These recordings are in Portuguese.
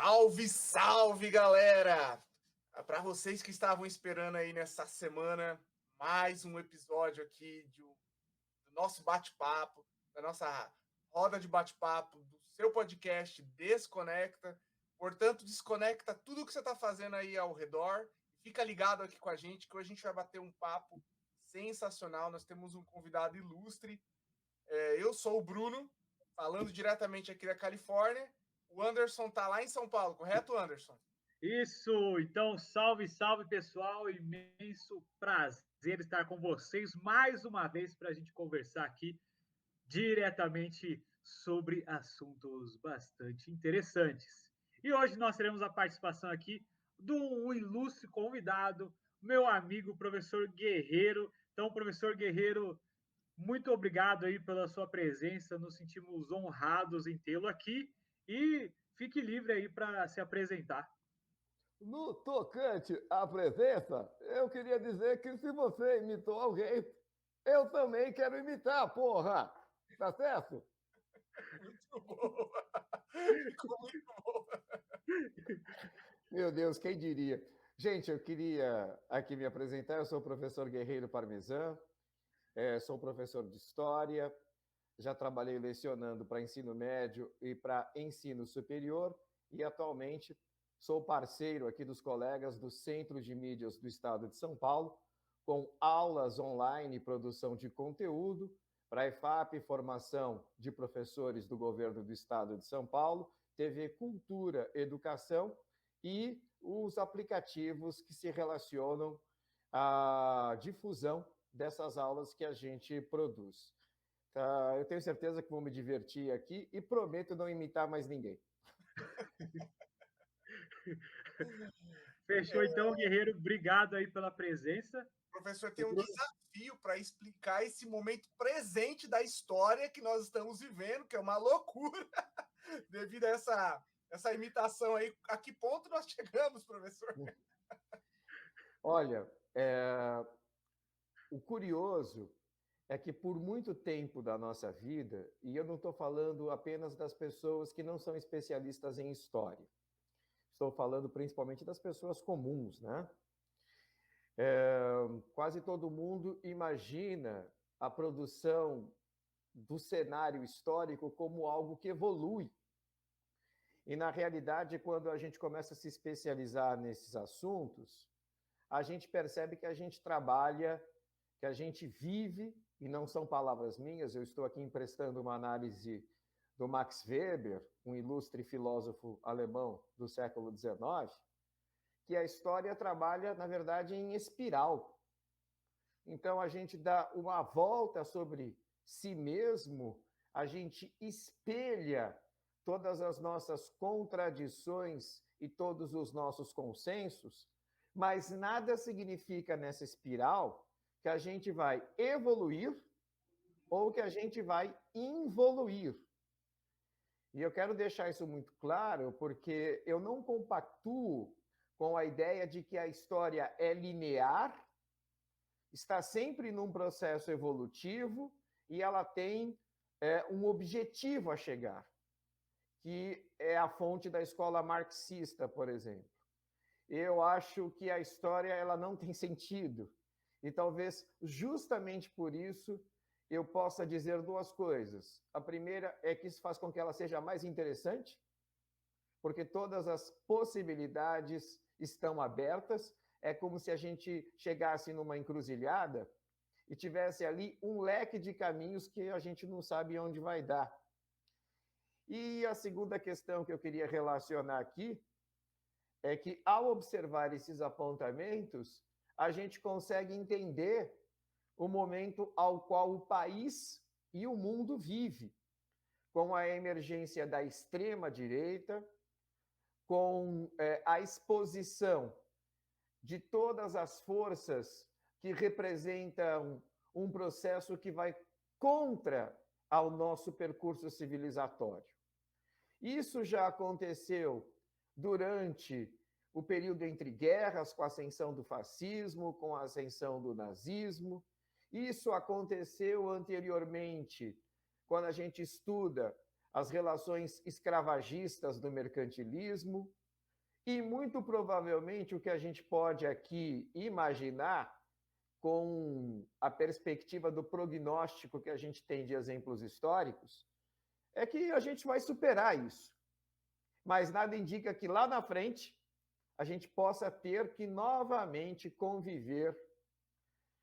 Salve, salve, galera! Para vocês que estavam esperando aí nessa semana, mais um episódio aqui do nosso bate-papo, da nossa roda de bate-papo, do seu podcast Desconecta. Portanto, desconecta tudo que você está fazendo aí ao redor e fica ligado aqui com a gente, que hoje a gente vai bater um papo sensacional. Nós temos um convidado ilustre. Eu sou o Bruno, falando diretamente aqui da Califórnia. O Anderson está lá em São Paulo, correto, Anderson? Isso! Então, salve, salve, pessoal! Imenso prazer estar com vocês mais uma vez para a gente conversar aqui diretamente sobre assuntos bastante interessantes. E hoje nós teremos a participação aqui de um ilustre convidado, meu amigo, professor Guerreiro. Então, professor Guerreiro, muito obrigado aí pela sua presença, nos sentimos honrados em tê-lo aqui e fique livre aí para se apresentar. No tocante à presença, eu queria dizer que se você imitou alguém, eu também quero imitar, porra! Tá certo? Muito boa! Ficou muito boa! Meu Deus, quem diria? Gente, eu queria aqui me apresentar. Eu sou o professor Guerreiro Parmesan, sou professor de História, já trabalhei lecionando para ensino médio e para ensino superior e atualmente sou parceiro aqui dos colegas do Centro de Mídias do Estado de São Paulo, com aulas online e produção de conteúdo para a EFAP, formação de professores do governo do Estado de São Paulo, TV Cultura Educação e os aplicativos que se relacionam à difusão dessas aulas que a gente produz. Tá, eu tenho certeza que vou me divertir aqui e prometo não imitar mais ninguém. Fechou, então, Guerreiro. Obrigado aí pela presença. O professor tem um desafio para explicar esse momento presente da história que nós estamos vivendo, que é uma loucura, devido a essa imitação aí. A que ponto nós chegamos, professor? Olha, o curioso é que por muito tempo da nossa vida, e eu não estou falando apenas das pessoas que não são especialistas em história, estou falando principalmente das pessoas comuns, né? Quase todo mundo imagina a produção do cenário histórico como algo que evolui. E, na realidade, quando a gente começa a se especializar nesses assuntos, a gente percebe que a gente trabalha, que a gente vive, e não são palavras minhas, eu estou aqui emprestando uma análise do Max Weber, um ilustre filósofo alemão do século XIX, que a história trabalha, na verdade, em espiral. Então, a gente dá uma volta sobre si mesmo, a gente espelha todas as nossas contradições e todos os nossos consensos, mas nada significa nessa espiral que a gente vai evoluir ou que a gente vai involuir. E eu quero deixar isso muito claro, porque eu não compactuo com a ideia de que a história é linear, está sempre num processo evolutivo e ela tem um objetivo a chegar, que é a fonte da escola marxista, por exemplo. Eu acho que a história ela não tem sentido. E talvez justamente por isso eu possa dizer duas coisas. A primeira é que isso faz com que ela seja mais interessante, porque todas as possibilidades estão abertas. É como se a gente chegasse numa encruzilhada e tivesse ali um leque de caminhos que a gente não sabe onde vai dar. E a segunda questão que eu queria relacionar aqui é que, ao observar esses apontamentos, a gente consegue entender o momento ao qual o país e o mundo vive, com a emergência da extrema-direita, com a exposição de todas as forças que representam um processo que vai contra ao nosso percurso civilizatório. Isso já aconteceu durante o período entre guerras, com a ascensão do fascismo, com a ascensão do nazismo. Isso aconteceu anteriormente, quando a gente estuda as relações escravagistas do mercantilismo, e muito provavelmente o que a gente pode aqui imaginar, com a perspectiva do prognóstico que a gente tem de exemplos históricos, é que a gente vai superar isso. Mas nada indica que lá na frente a gente possa ter que novamente conviver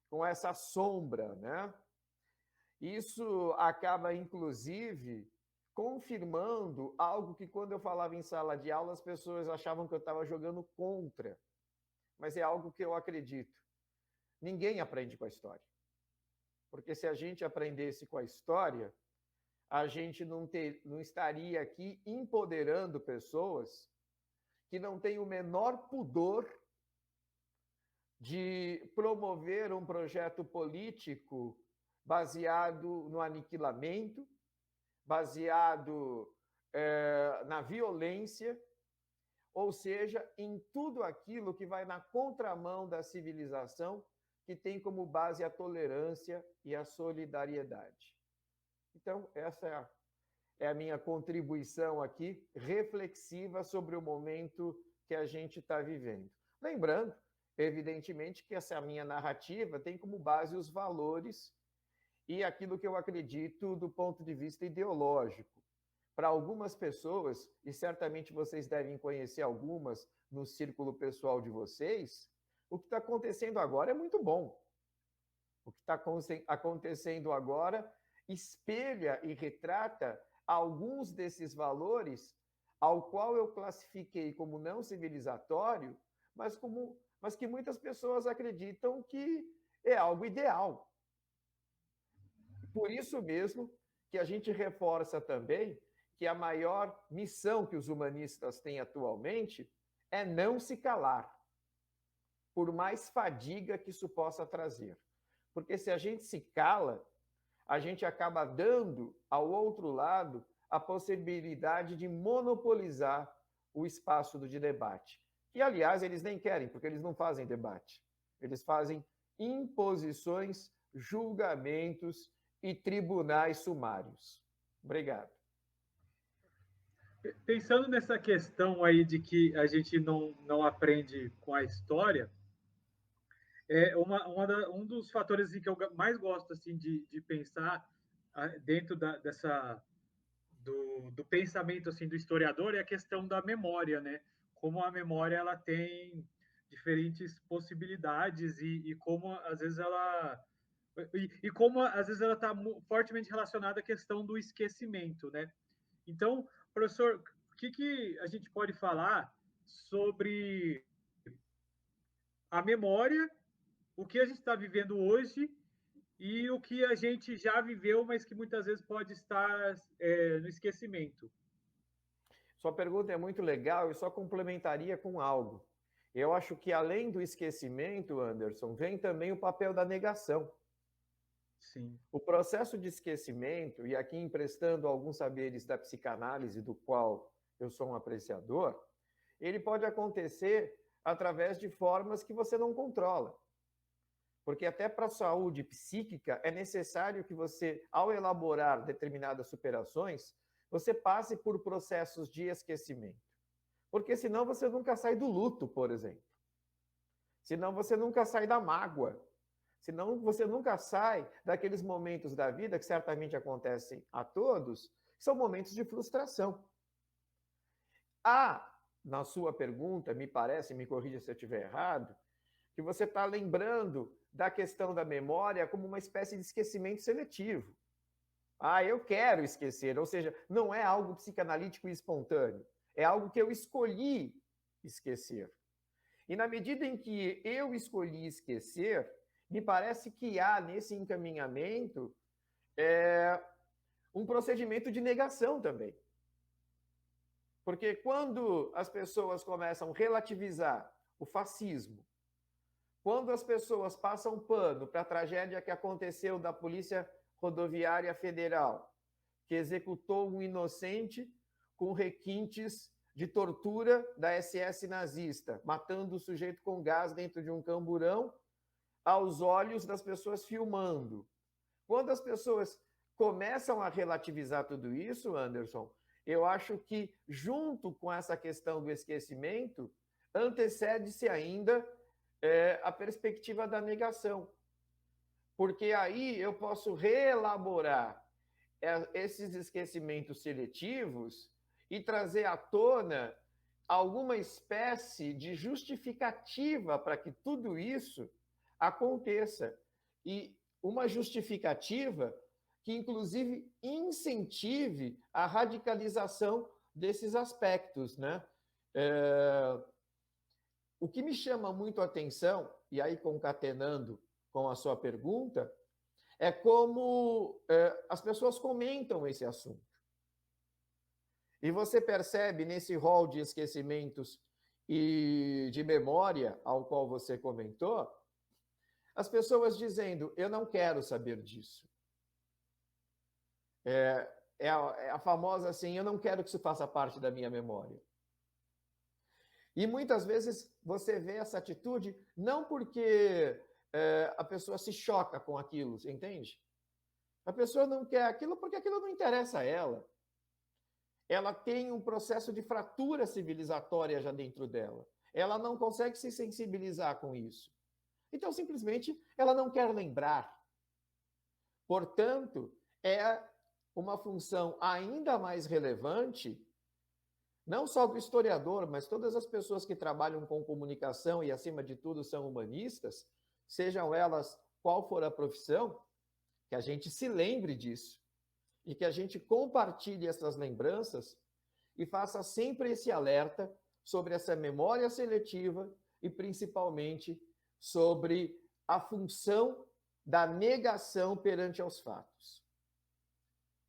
com essa sombra, né? Isso acaba, inclusive, confirmando algo que, quando eu falava em sala de aula, as pessoas achavam que eu estava jogando contra. Mas é algo que eu acredito. Ninguém aprende com a história. Porque se a gente aprendesse com a história, a gente não estaria aqui empoderando pessoas que não têm o menor pudor de promover um projeto político baseado no aniquilamento, baseado na violência, ou seja, em tudo aquilo que vai na contramão da civilização, que tem como base a tolerância e a solidariedade. Então, essa é a minha contribuição aqui, reflexiva sobre o momento que a gente está vivendo. Lembrando, evidentemente, que essa minha narrativa tem como base os valores e aquilo que eu acredito do ponto de vista ideológico. Para algumas pessoas, e certamente vocês devem conhecer algumas no círculo pessoal de vocês, o que está acontecendo agora é muito bom. O que está acontecendo agora espelha e retrata alguns desses valores ao qual eu classifiquei como não civilizatório, mas que muitas pessoas acreditam que é algo ideal. Por isso mesmo que a gente reforça também que a maior missão que os humanistas têm atualmente é não se calar, por mais fadiga que isso possa trazer. Porque se a gente se cala, a gente acaba dando ao outro lado a possibilidade de monopolizar o espaço de debate. E, aliás, eles nem querem, porque eles não fazem debate. Eles fazem imposições, julgamentos e tribunais sumários. Obrigado. Pensando nessa questão aí de que a gente não aprende com a história, um dos fatores assim, que eu mais gosto assim, de pensar dentro do pensamento assim, do historiador é a questão da memória, né? Como a memória ela tem diferentes possibilidades e como às vezes ela como às vezes ela está fortemente relacionada à questão do esquecimento, né? Então, professor, o que a gente pode falar sobre a memória, o que a gente está vivendo hoje e o que a gente já viveu, mas que muitas vezes pode estar no esquecimento? Sua pergunta é muito legal e só complementaria com algo. Eu acho que, além do esquecimento, Anderson, vem também o papel da negação. Sim. O processo de esquecimento, e aqui emprestando alguns saberes da psicanálise, do qual eu sou um apreciador, ele pode acontecer através de formas que você não controla. Porque até para a saúde psíquica é necessário que você, ao elaborar determinadas superações, você passe por processos de esquecimento. Porque senão você nunca sai do luto, por exemplo. Senão você nunca sai da mágoa. Senão você nunca sai daqueles momentos da vida que certamente acontecem a todos, que são momentos de frustração. Na sua pergunta, me parece, me corrija se eu estiver errado, que você está lembrando da questão da memória como uma espécie de esquecimento seletivo. Eu quero esquecer, ou seja, não é algo psicanalítico e espontâneo, é algo que eu escolhi esquecer. E na medida em que eu escolhi esquecer, me parece que há nesse encaminhamento um procedimento de negação também. Porque quando as pessoas começam a relativizar o fascismo, quando as pessoas passam pano para a tragédia que aconteceu da Polícia Rodoviária Federal, que executou um inocente com requintes de tortura da SS nazista, matando o sujeito com gás dentro de um camburão, aos olhos das pessoas filmando. Quando as pessoas começam a relativizar tudo isso, Anderson, eu acho que, junto com essa questão do esquecimento, antecede-se ainda a perspectiva da negação. Porque aí eu posso reelaborar esses esquecimentos seletivos e trazer à tona alguma espécie de justificativa para que tudo isso aconteça. E uma justificativa que, inclusive, incentive a radicalização desses aspectos, né? O que me chama muito a atenção, e aí concatenando com a sua pergunta, é como as pessoas comentam esse assunto. E você percebe nesse rol de esquecimentos e de memória ao qual você comentou, as pessoas dizendo, eu não quero saber disso. É a famosa assim, eu não quero que isso faça parte da minha memória. E muitas vezes você vê essa atitude não porque a pessoa se choca com aquilo, você entende? A pessoa não quer aquilo porque aquilo não interessa a ela. Ela tem um processo de fratura civilizatória já dentro dela. Ela não consegue se sensibilizar com isso. Então, simplesmente, ela não quer lembrar. Portanto, é uma função ainda mais relevante, não só do historiador, mas todas as pessoas que trabalham com comunicação e, acima de tudo, são humanistas, sejam elas qual for a profissão, que a gente se lembre disso e que a gente compartilhe essas lembranças e faça sempre esse alerta sobre essa memória seletiva e, principalmente, sobre a função da negação perante aos fatos.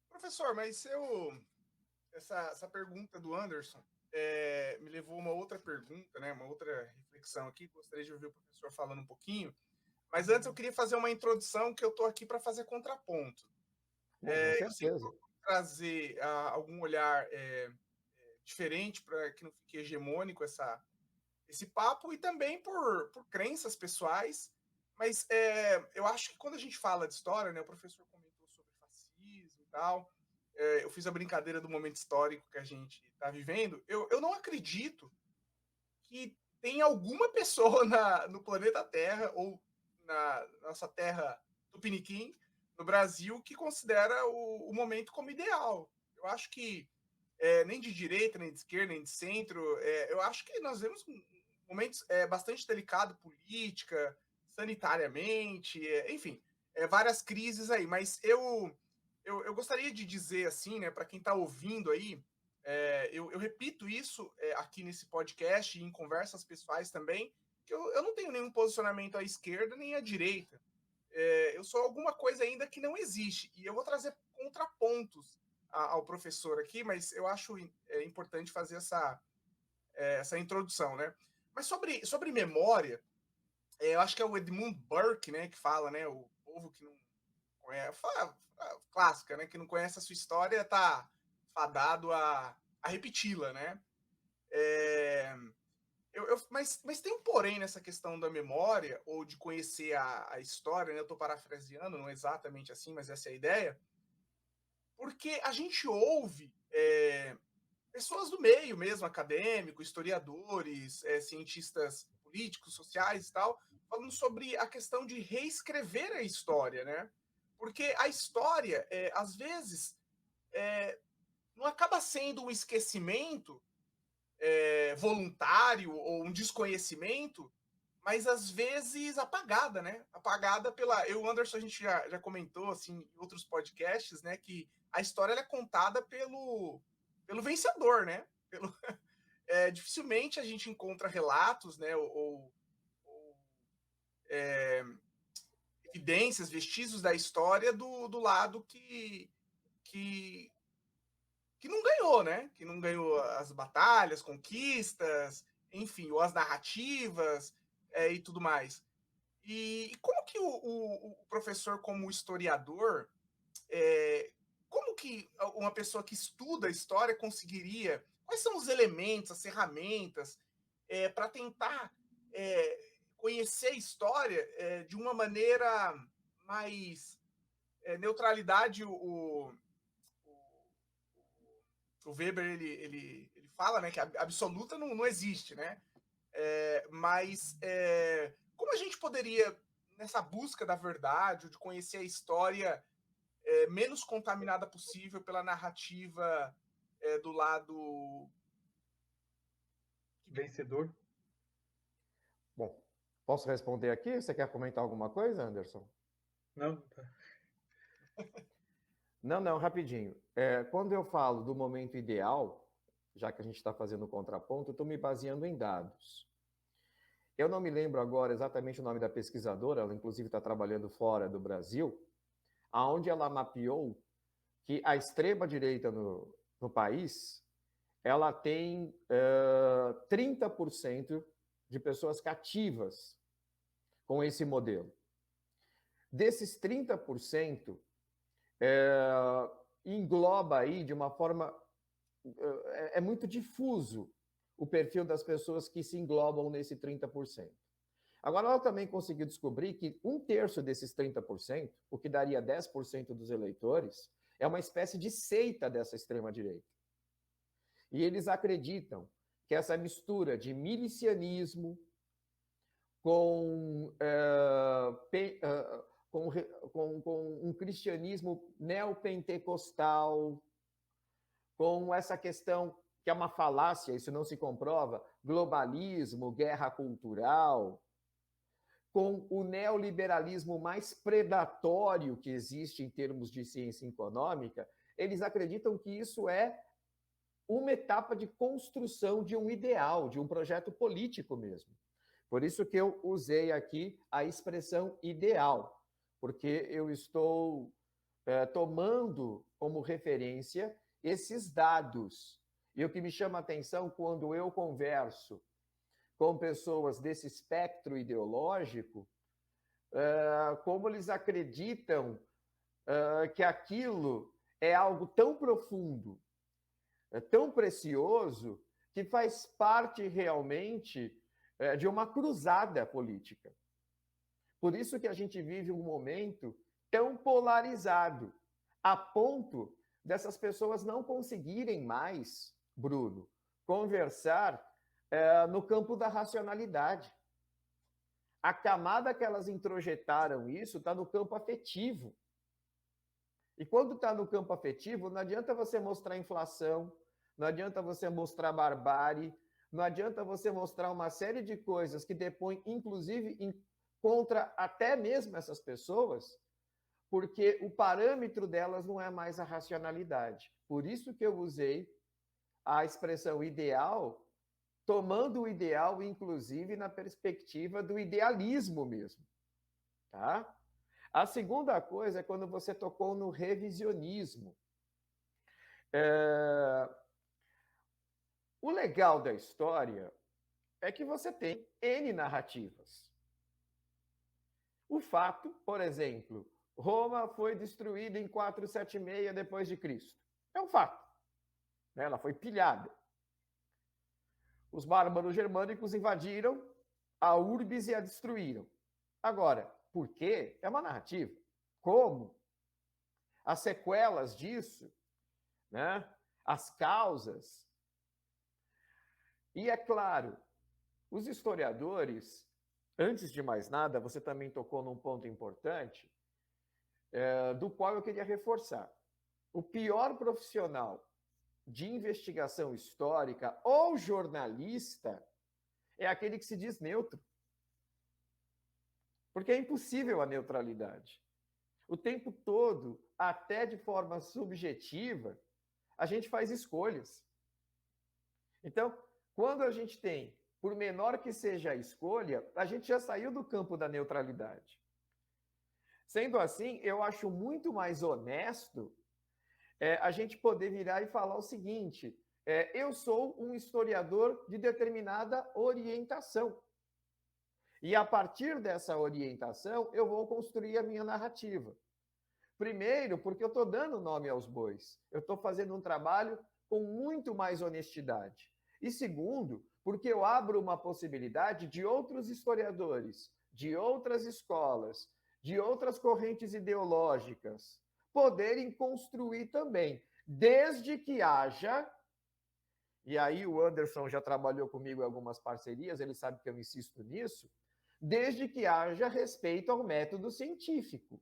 Professor, mas essa pergunta do Anderson me levou a uma outra pergunta, né, uma outra reflexão aqui. Gostaria de ouvir o professor falando um pouquinho. Mas antes eu queria fazer uma introdução, que eu estou aqui para fazer contraponto. Com certeza. Eu sempre vou trazer algum olhar diferente para que não fique hegemônico esse papo, e também por crenças pessoais. Mas eu acho que quando a gente fala de história, né, o professor comentou sobre fascismo e tal, eu fiz a brincadeira do momento histórico que a gente está vivendo. Eu não acredito que tem alguma pessoa no planeta Terra ou na nossa terra tupiniquim, no Brasil, que considera o momento como ideal. Eu acho que nem de direita, nem de esquerda, nem de centro, eu acho que nós vemos momentos bastante delicados, política, sanitariamente, enfim, várias crises aí. Mas eu gostaria de dizer assim, né, para quem está ouvindo aí, eu repito isso aqui nesse podcast e em conversas pessoais também, que eu não tenho nenhum posicionamento à esquerda nem à direita. Eu sou alguma coisa ainda que não existe. E eu vou trazer contrapontos ao professor aqui, mas eu acho importante fazer essa introdução, né? Mas sobre memória, eu acho que é o Edmund Burke, né, que fala, né, o povo que não conhece, clássica, né, que não conhece a sua história está fadado a repeti-la, né? Mas tem um porém nessa questão da memória, ou de conhecer a história, né? Eu estou parafraseando, não é exatamente assim, mas essa é a ideia, porque a gente ouve pessoas do meio mesmo, acadêmico, historiadores, cientistas políticos, sociais e tal, falando sobre a questão de reescrever a história, né? Porque a história, às vezes, não acaba sendo um esquecimento voluntário ou um desconhecimento, mas às vezes apagada, né? Apagada pela... Eu, Anderson, a gente já comentou assim, em outros podcasts, né, que a história ela é contada pelo vencedor, né? Dificilmente a gente encontra relatos, né, ou evidências, vestígios da história do lado que não ganhou, né? Que não ganhou as batalhas, conquistas, enfim, ou as narrativas e tudo mais. E como que o professor, como historiador, como que uma pessoa que estuda a história conseguiria... Quais são os elementos, as ferramentas para tentar conhecer a história de uma maneira mais neutralidade, o Weber ele fala, né, que absoluta não existe, né? Mas como a gente poderia, nessa busca da verdade, de conhecer a história menos contaminada possível pela narrativa do lado vencedor? Bom, posso responder aqui? Você quer comentar alguma coisa, Anderson? Não. Não, rapidinho. Quando eu falo do momento ideal, já que a gente está fazendo o contraponto, eu estou me baseando em dados. Eu não me lembro agora exatamente o nome da pesquisadora, ela inclusive está trabalhando fora do Brasil, aonde ela mapeou que a extrema-direita no país, ela tem 30% de pessoas cativas com esse modelo. Desses 30%, engloba aí de uma forma... É muito difuso o perfil das pessoas que se englobam nesse 30%. Agora, ela também conseguiu descobrir que 1/3 desses 30%, o que daria 10% dos eleitores, é uma espécie de seita dessa extrema-direita. E eles acreditam que essa mistura de milicianismo com um cristianismo neopentecostal, com essa questão que é uma falácia, isso não se comprova, globalismo, guerra cultural, com o neoliberalismo mais predatório que existe em termos de ciência econômica, eles acreditam que isso é uma etapa de construção de um ideal, de um projeto político mesmo. Por isso que eu usei aqui a expressão ideal, porque eu estou tomando como referência esses dados. E o que me chama a atenção quando eu converso com pessoas desse espectro ideológico, como eles acreditam que aquilo é algo tão profundo, tão precioso, que faz parte realmente de uma cruzada política. Por isso que a gente vive um momento tão polarizado, a ponto dessas pessoas não conseguirem mais, Bruno, conversar no campo da racionalidade. A camada que elas introjetaram isso está no campo afetivo. E quando está no campo afetivo, não adianta você mostrar inflação, não adianta você mostrar barbárie, não adianta você mostrar uma série de coisas que depõem, inclusive, contra até mesmo essas pessoas, porque o parâmetro delas não é mais a racionalidade. Por isso que eu usei a expressão ideal, tomando o ideal, inclusive, na perspectiva do idealismo mesmo. Tá? A segunda coisa é quando você tocou no revisionismo. O legal da história é que você tem N narrativas. O fato, por exemplo, Roma foi destruída em 476 depois de Cristo. É um fato. Ela foi pilhada. Os bárbaros germânicos invadiram a urbis e a destruíram. Agora, por quê? É uma narrativa. Como? As sequelas disso, né? As causas. E é claro, os historiadores, antes de mais nada, você também tocou num ponto importante, do qual eu queria reforçar. O pior profissional de investigação histórica ou jornalista é aquele que se diz neutro. Porque é impossível a neutralidade. O tempo todo, até de forma subjetiva, a gente faz escolhas. Então, quando a gente tem, por menor que seja a escolha, a gente já saiu do campo da neutralidade. Sendo assim, eu acho muito mais honesto a gente poder virar e falar o seguinte: eu sou um historiador de determinada orientação. E a partir dessa orientação, eu vou construir a minha narrativa. Primeiro, porque eu estou dando nome aos bois. Eu estou fazendo um trabalho com muito mais honestidade. E segundo, porque eu abro uma possibilidade de outros historiadores, de outras escolas, de outras correntes ideológicas poderem construir também, desde que haja, e aí o Anderson já trabalhou comigo em algumas parcerias, ele sabe que eu insisto nisso, desde que haja respeito ao método científico.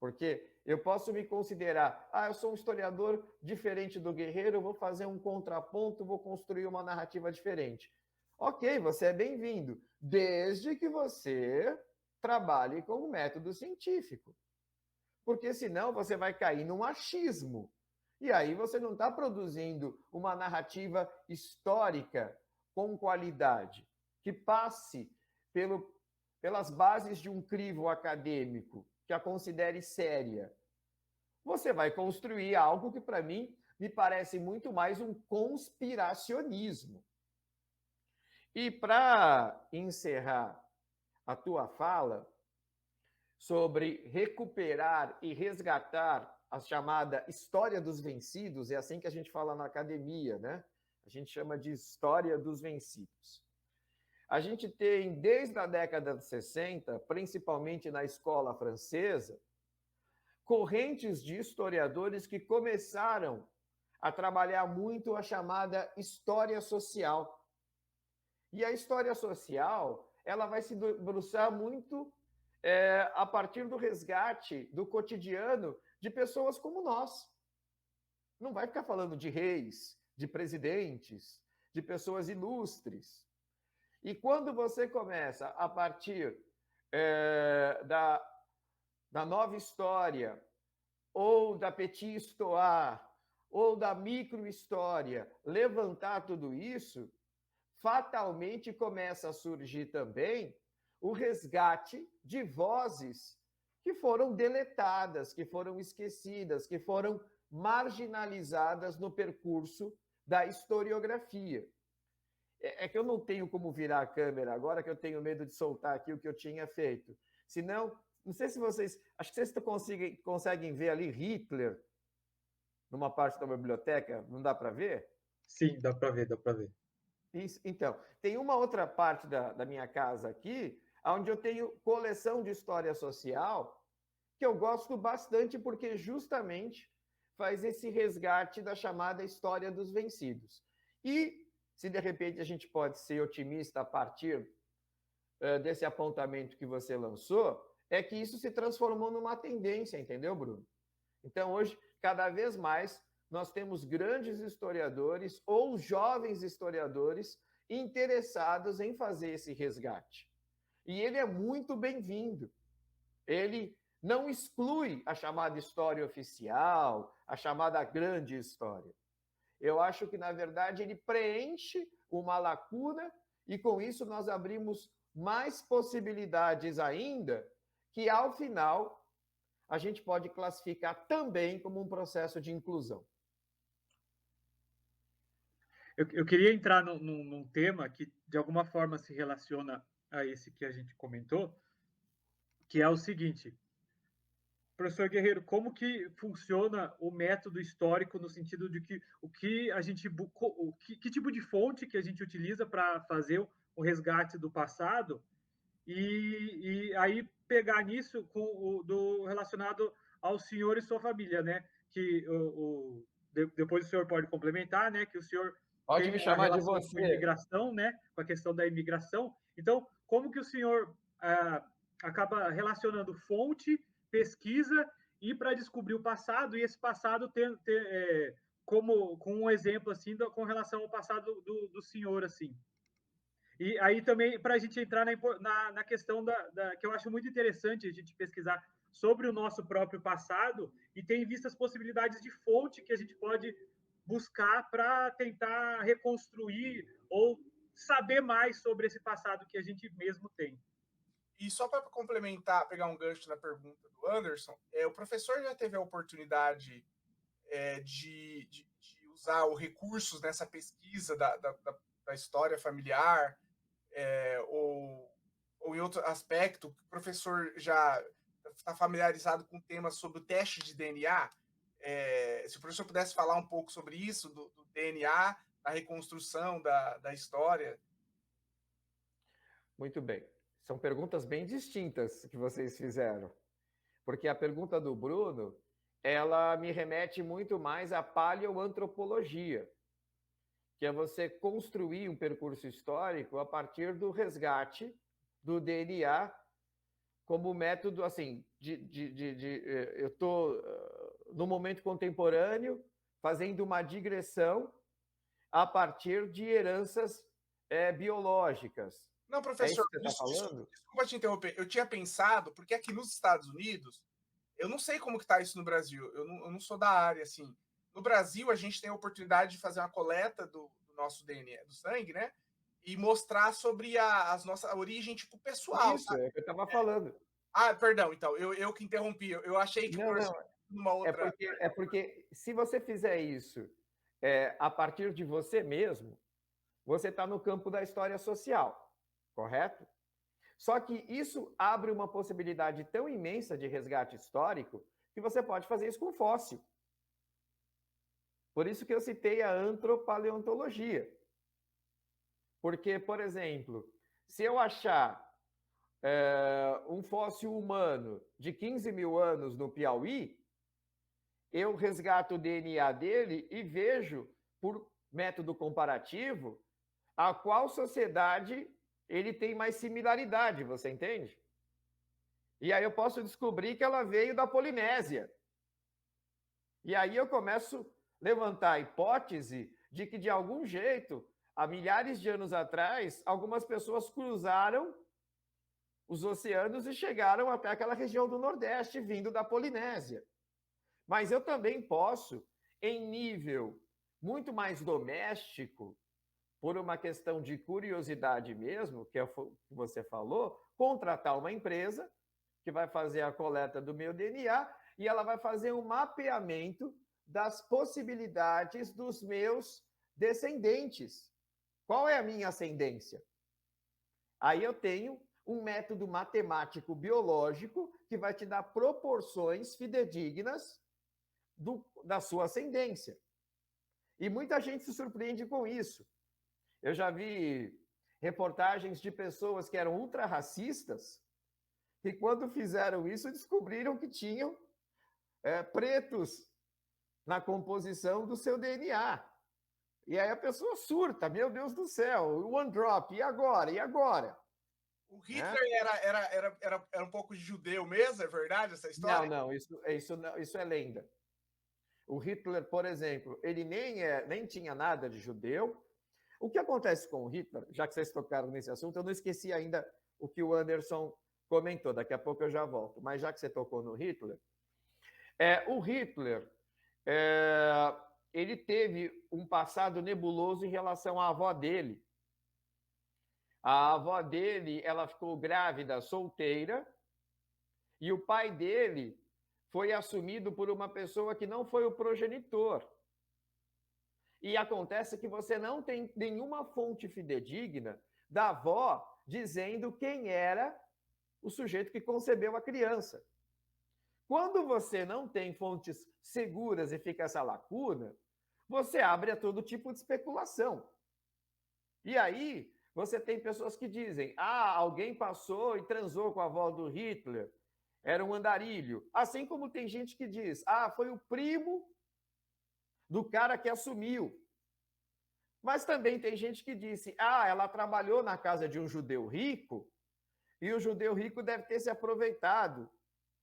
Porque eu posso me considerar, eu sou um historiador diferente do Guerreiro, vou fazer um contraponto, vou construir uma narrativa diferente. Ok, você é bem-vindo, desde que você trabalhe com o método científico. Porque senão você vai cair num achismo. E aí você não está produzindo uma narrativa histórica com qualidade, que passe pelas bases de um crivo acadêmico, que a considere séria. Você vai construir algo que, para mim, me parece muito mais um conspiracionismo. E para encerrar a tua fala sobre recuperar e resgatar a chamada história dos vencidos, é assim que a gente fala na academia, né? A gente chama de história dos vencidos. A gente tem, desde a década de 60, principalmente na escola francesa, correntes de historiadores que começaram a trabalhar muito a chamada história social. E a história social, ela vai se debruçar muito a partir do resgate do cotidiano de pessoas como nós. Não vai ficar falando de reis, de presidentes, de pessoas ilustres. E quando você começa, a partir da nova história, ou da petit histoire, ou da micro-história, levantar tudo isso, fatalmente começa a surgir também o resgate de vozes que foram deletadas, que foram esquecidas, que foram marginalizadas no percurso da historiografia. É que eu não tenho como virar a câmera agora, que eu tenho medo de soltar aqui o que eu tinha feito. Senão, não sei se vocês... Acho que vocês conseguem ver ali Hitler numa parte da biblioteca. Não dá para ver? Sim, dá para ver, dá para ver. Isso. Então, tem uma outra parte da minha casa aqui, onde eu tenho coleção de história social, que eu gosto bastante porque justamente faz esse resgate da chamada história dos vencidos. E, se de repente a gente pode ser otimista a partir desse apontamento que você lançou, é que isso se transformou numa tendência, entendeu, Bruno? Então, hoje, cada vez mais, nós temos grandes historiadores ou jovens historiadores interessados em fazer esse resgate. E ele é muito bem-vindo. Ele não exclui a chamada história oficial, a chamada grande história. Eu acho que, na verdade, ele preenche uma lacuna e, com isso, nós abrimos mais possibilidades ainda que, ao final, a gente pode classificar também como um processo de inclusão. Eu queria entrar num tema que, de alguma forma, se relaciona a esse que a gente comentou, que é o seguinte: professor Guerreiro, como que funciona o método histórico no sentido de que o que a gente que tipo de fonte que a gente utiliza para fazer o resgate do passado e aí pegar nisso com do relacionado ao senhor e sua família, né? Que depois o senhor pode complementar, né? Que o senhor pode tem me chamar a relação de você. com a imigração, né? Com a questão da imigração. Então, como que o senhor acaba relacionando fonte, pesquisa e para descobrir o passado, e esse passado como com um exemplo assim com relação ao passado do senhor assim. E aí também para a gente entrar na questão que eu acho muito interessante a gente pesquisar sobre o nosso próprio passado e ter em vista as possibilidades de fonte que a gente pode buscar para tentar reconstruir ou saber mais sobre esse passado que a gente mesmo tem. E só para complementar, pegar um gancho na pergunta do Anderson, o professor já teve a oportunidade de usar os recursos nessa pesquisa da história familiar, ou em outro aspecto, o professor já está familiarizado com temas sobre o teste de DNA? Se o professor pudesse falar um pouco sobre isso, do DNA, na reconstrução da história. Muito bem. São perguntas bem distintas que vocês fizeram. Porque a pergunta do Bruno, ela me remete muito mais à paleoantropologia, que é você construir um percurso histórico a partir do resgate do DNA como método, assim, eu estou, no momento contemporâneo, fazendo uma digressão a partir de heranças biológicas. Não, professor, é isso que você está falando? Desculpa te interromper. Eu tinha pensado, porque aqui nos Estados Unidos, eu não sei como que está isso no Brasil, eu não sou da área, assim. No Brasil, a gente tem a oportunidade de fazer uma coleta do nosso DNA, do sangue, né? E mostrar sobre a nossa origem, tipo, pessoal. Isso, é o que eu estava falando. Ah, perdão, então, eu que interrompi. Eu achei que não, numa outra... É porque se você fizer isso a partir de você mesmo, você está no campo da história social, correto? Só que isso abre uma possibilidade tão imensa de resgate histórico que você pode fazer isso com fóssil. Por isso que eu citei a antropaleontologia. Porque, por exemplo, se eu achar um fóssil humano de 15 mil anos no Piauí, eu resgato o DNA dele e vejo, por método comparativo, a qual sociedade ele tem mais similaridade, você entende? E aí eu posso descobrir que ela veio da Polinésia. E aí eu começo a levantar a hipótese de que, de algum jeito, há milhares de anos atrás, algumas pessoas cruzaram os oceanos e chegaram até aquela região do Nordeste, vindo da Polinésia. Mas eu também posso, em nível muito mais doméstico, por uma questão de curiosidade mesmo, que é o que você falou, contratar uma empresa que vai fazer a coleta do meu DNA e ela vai fazer um mapeamento das possibilidades dos meus descendentes. Qual é a minha ascendência? Aí eu tenho um método matemático biológico que vai te dar proporções fidedignas da sua ascendência. E muita gente se surpreende com isso. Eu já vi reportagens de pessoas que eram ultra-racistas e, quando fizeram isso, descobriram que tinham pretos na composição do seu DNA. E aí a pessoa surta, meu Deus do céu, one drop, e agora? E agora? O Hitler era um pouco judeu mesmo, é verdade essa história? Não, isso é lenda. O Hitler, por exemplo, ele nem tinha nada de judeu. O que acontece com o Hitler, já que vocês tocaram nesse assunto, eu não esqueci ainda o que o Anderson comentou, daqui a pouco eu já volto, mas já que você tocou no Hitler, o Hitler, ele teve um passado nebuloso em relação à avó dele. A avó dele, ela ficou grávida, solteira, e o pai dele foi assumido por uma pessoa que não foi o progenitor. E acontece que você não tem nenhuma fonte fidedigna da avó dizendo quem era o sujeito que concebeu a criança. Quando você não tem fontes seguras e fica essa lacuna, você abre a todo tipo de especulação. E aí, você tem pessoas que dizem, alguém passou e transou com a avó do Hitler, era um andarilho. Assim como tem gente que diz, foi o primo do cara que assumiu. Mas também tem gente que disse, ela trabalhou na casa de um judeu rico, e o judeu rico deve ter se aproveitado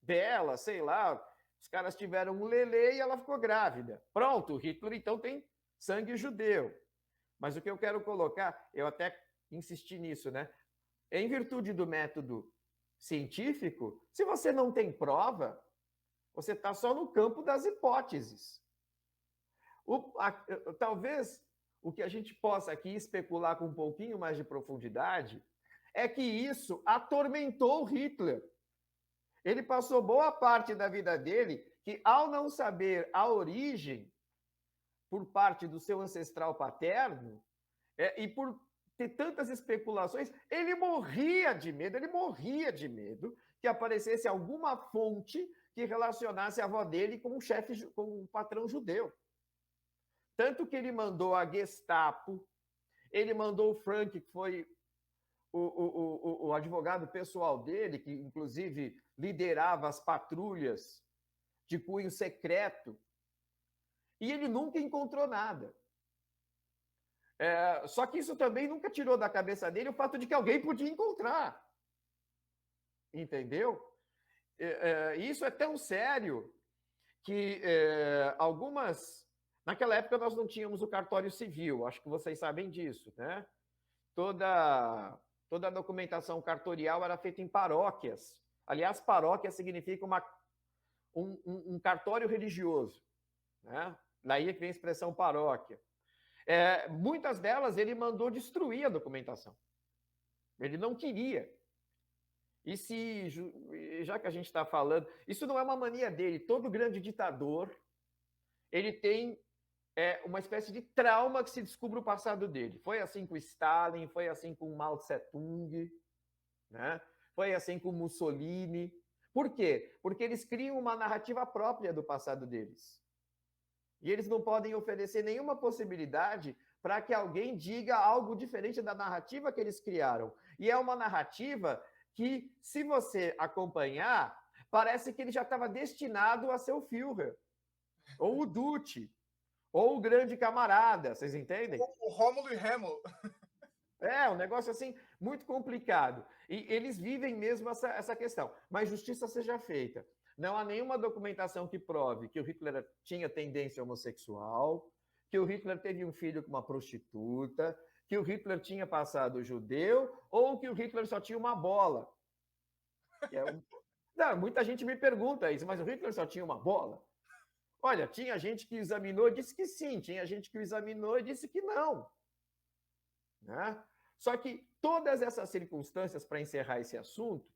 dela, sei lá, os caras tiveram um lelê e ela ficou grávida. Pronto, o Hitler então tem sangue judeu. Mas o que eu quero colocar, eu até insisti nisso, né? Em virtude do método científico, se você não tem prova, você está só no campo das hipóteses. Talvez o que a gente possa aqui especular com um pouquinho mais de profundidade é que isso atormentou o Hitler. Ele passou boa parte da vida dele que, ao não saber a origem por parte do seu ancestral paterno, e por ter tantas especulações, ele morria de medo que aparecesse alguma fonte que relacionasse a avó dele com um patrão judeu. Tanto que ele mandou a Gestapo, ele mandou o Frank, que foi o advogado pessoal dele, que inclusive liderava as patrulhas de cunho secreto, e ele nunca encontrou nada. Só que isso também nunca tirou da cabeça dele o fato de que alguém podia encontrar. Entendeu? Isso é tão sério que algumas... Naquela época nós não tínhamos o cartório civil, acho que vocês sabem disso, né? Toda a documentação cartorial era feita em paróquias. Aliás, paróquia significa um cartório religioso, né? Daí que vem a expressão paróquia. Muitas delas ele mandou destruir a documentação. Ele não queria. Já que a gente está falando, isso não é uma mania dele. Todo grande ditador, ele tem uma espécie de trauma que se descobre o passado dele. Foi assim com Stalin, foi assim com Mao Tse-tung, né? Foi assim com Mussolini. Por quê? Porque eles criam uma narrativa própria do passado deles. E eles não podem oferecer nenhuma possibilidade para que alguém diga algo diferente da narrativa que eles criaram. E é uma narrativa que, se você acompanhar, parece que ele já estava destinado a ser o Führer, ou o Duce, ou o grande camarada, vocês entendem? O Rômulo e Remo. Um negócio assim muito complicado. E eles vivem mesmo essa questão. Mas justiça seja feita. Não há nenhuma documentação que prove que o Hitler tinha tendência homossexual, que o Hitler teve um filho com uma prostituta, que o Hitler tinha passado judeu, ou que o Hitler só tinha uma bola. Não, muita gente me pergunta isso, mas o Hitler só tinha uma bola? Olha, tinha gente que examinou e disse que sim, tinha gente que examinou e disse que não. Né? Só que todas essas circunstâncias, para encerrar esse assunto,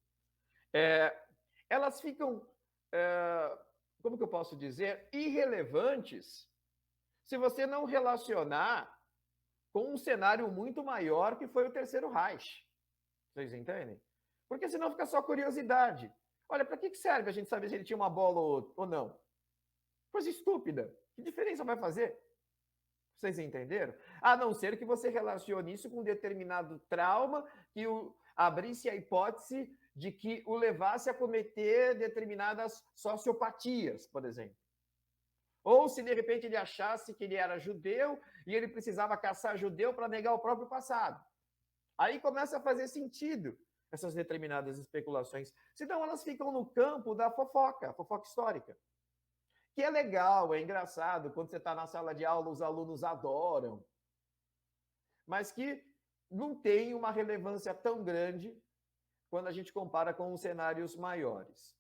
elas ficam, como que eu posso dizer, irrelevantes se você não relacionar com um cenário muito maior que foi o Terceiro Reich. Vocês entendem? Porque senão fica só curiosidade. Olha, para que serve a gente saber se ele tinha uma bola ou não? Coisa estúpida. Que diferença vai fazer? Vocês entenderam? A não ser que você relacione isso com um determinado trauma que abrisse a hipótese de que o levasse a cometer determinadas sociopatias, por exemplo. Ou se, de repente, ele achasse que ele era judeu e ele precisava caçar judeu para negar o próprio passado. Aí começa a fazer sentido essas determinadas especulações. Senão elas ficam no campo da fofoca histórica. Que é legal, é engraçado, quando você está na sala de aula, os alunos adoram. Mas que não tem uma relevância tão grande quando a gente compara com os cenários maiores.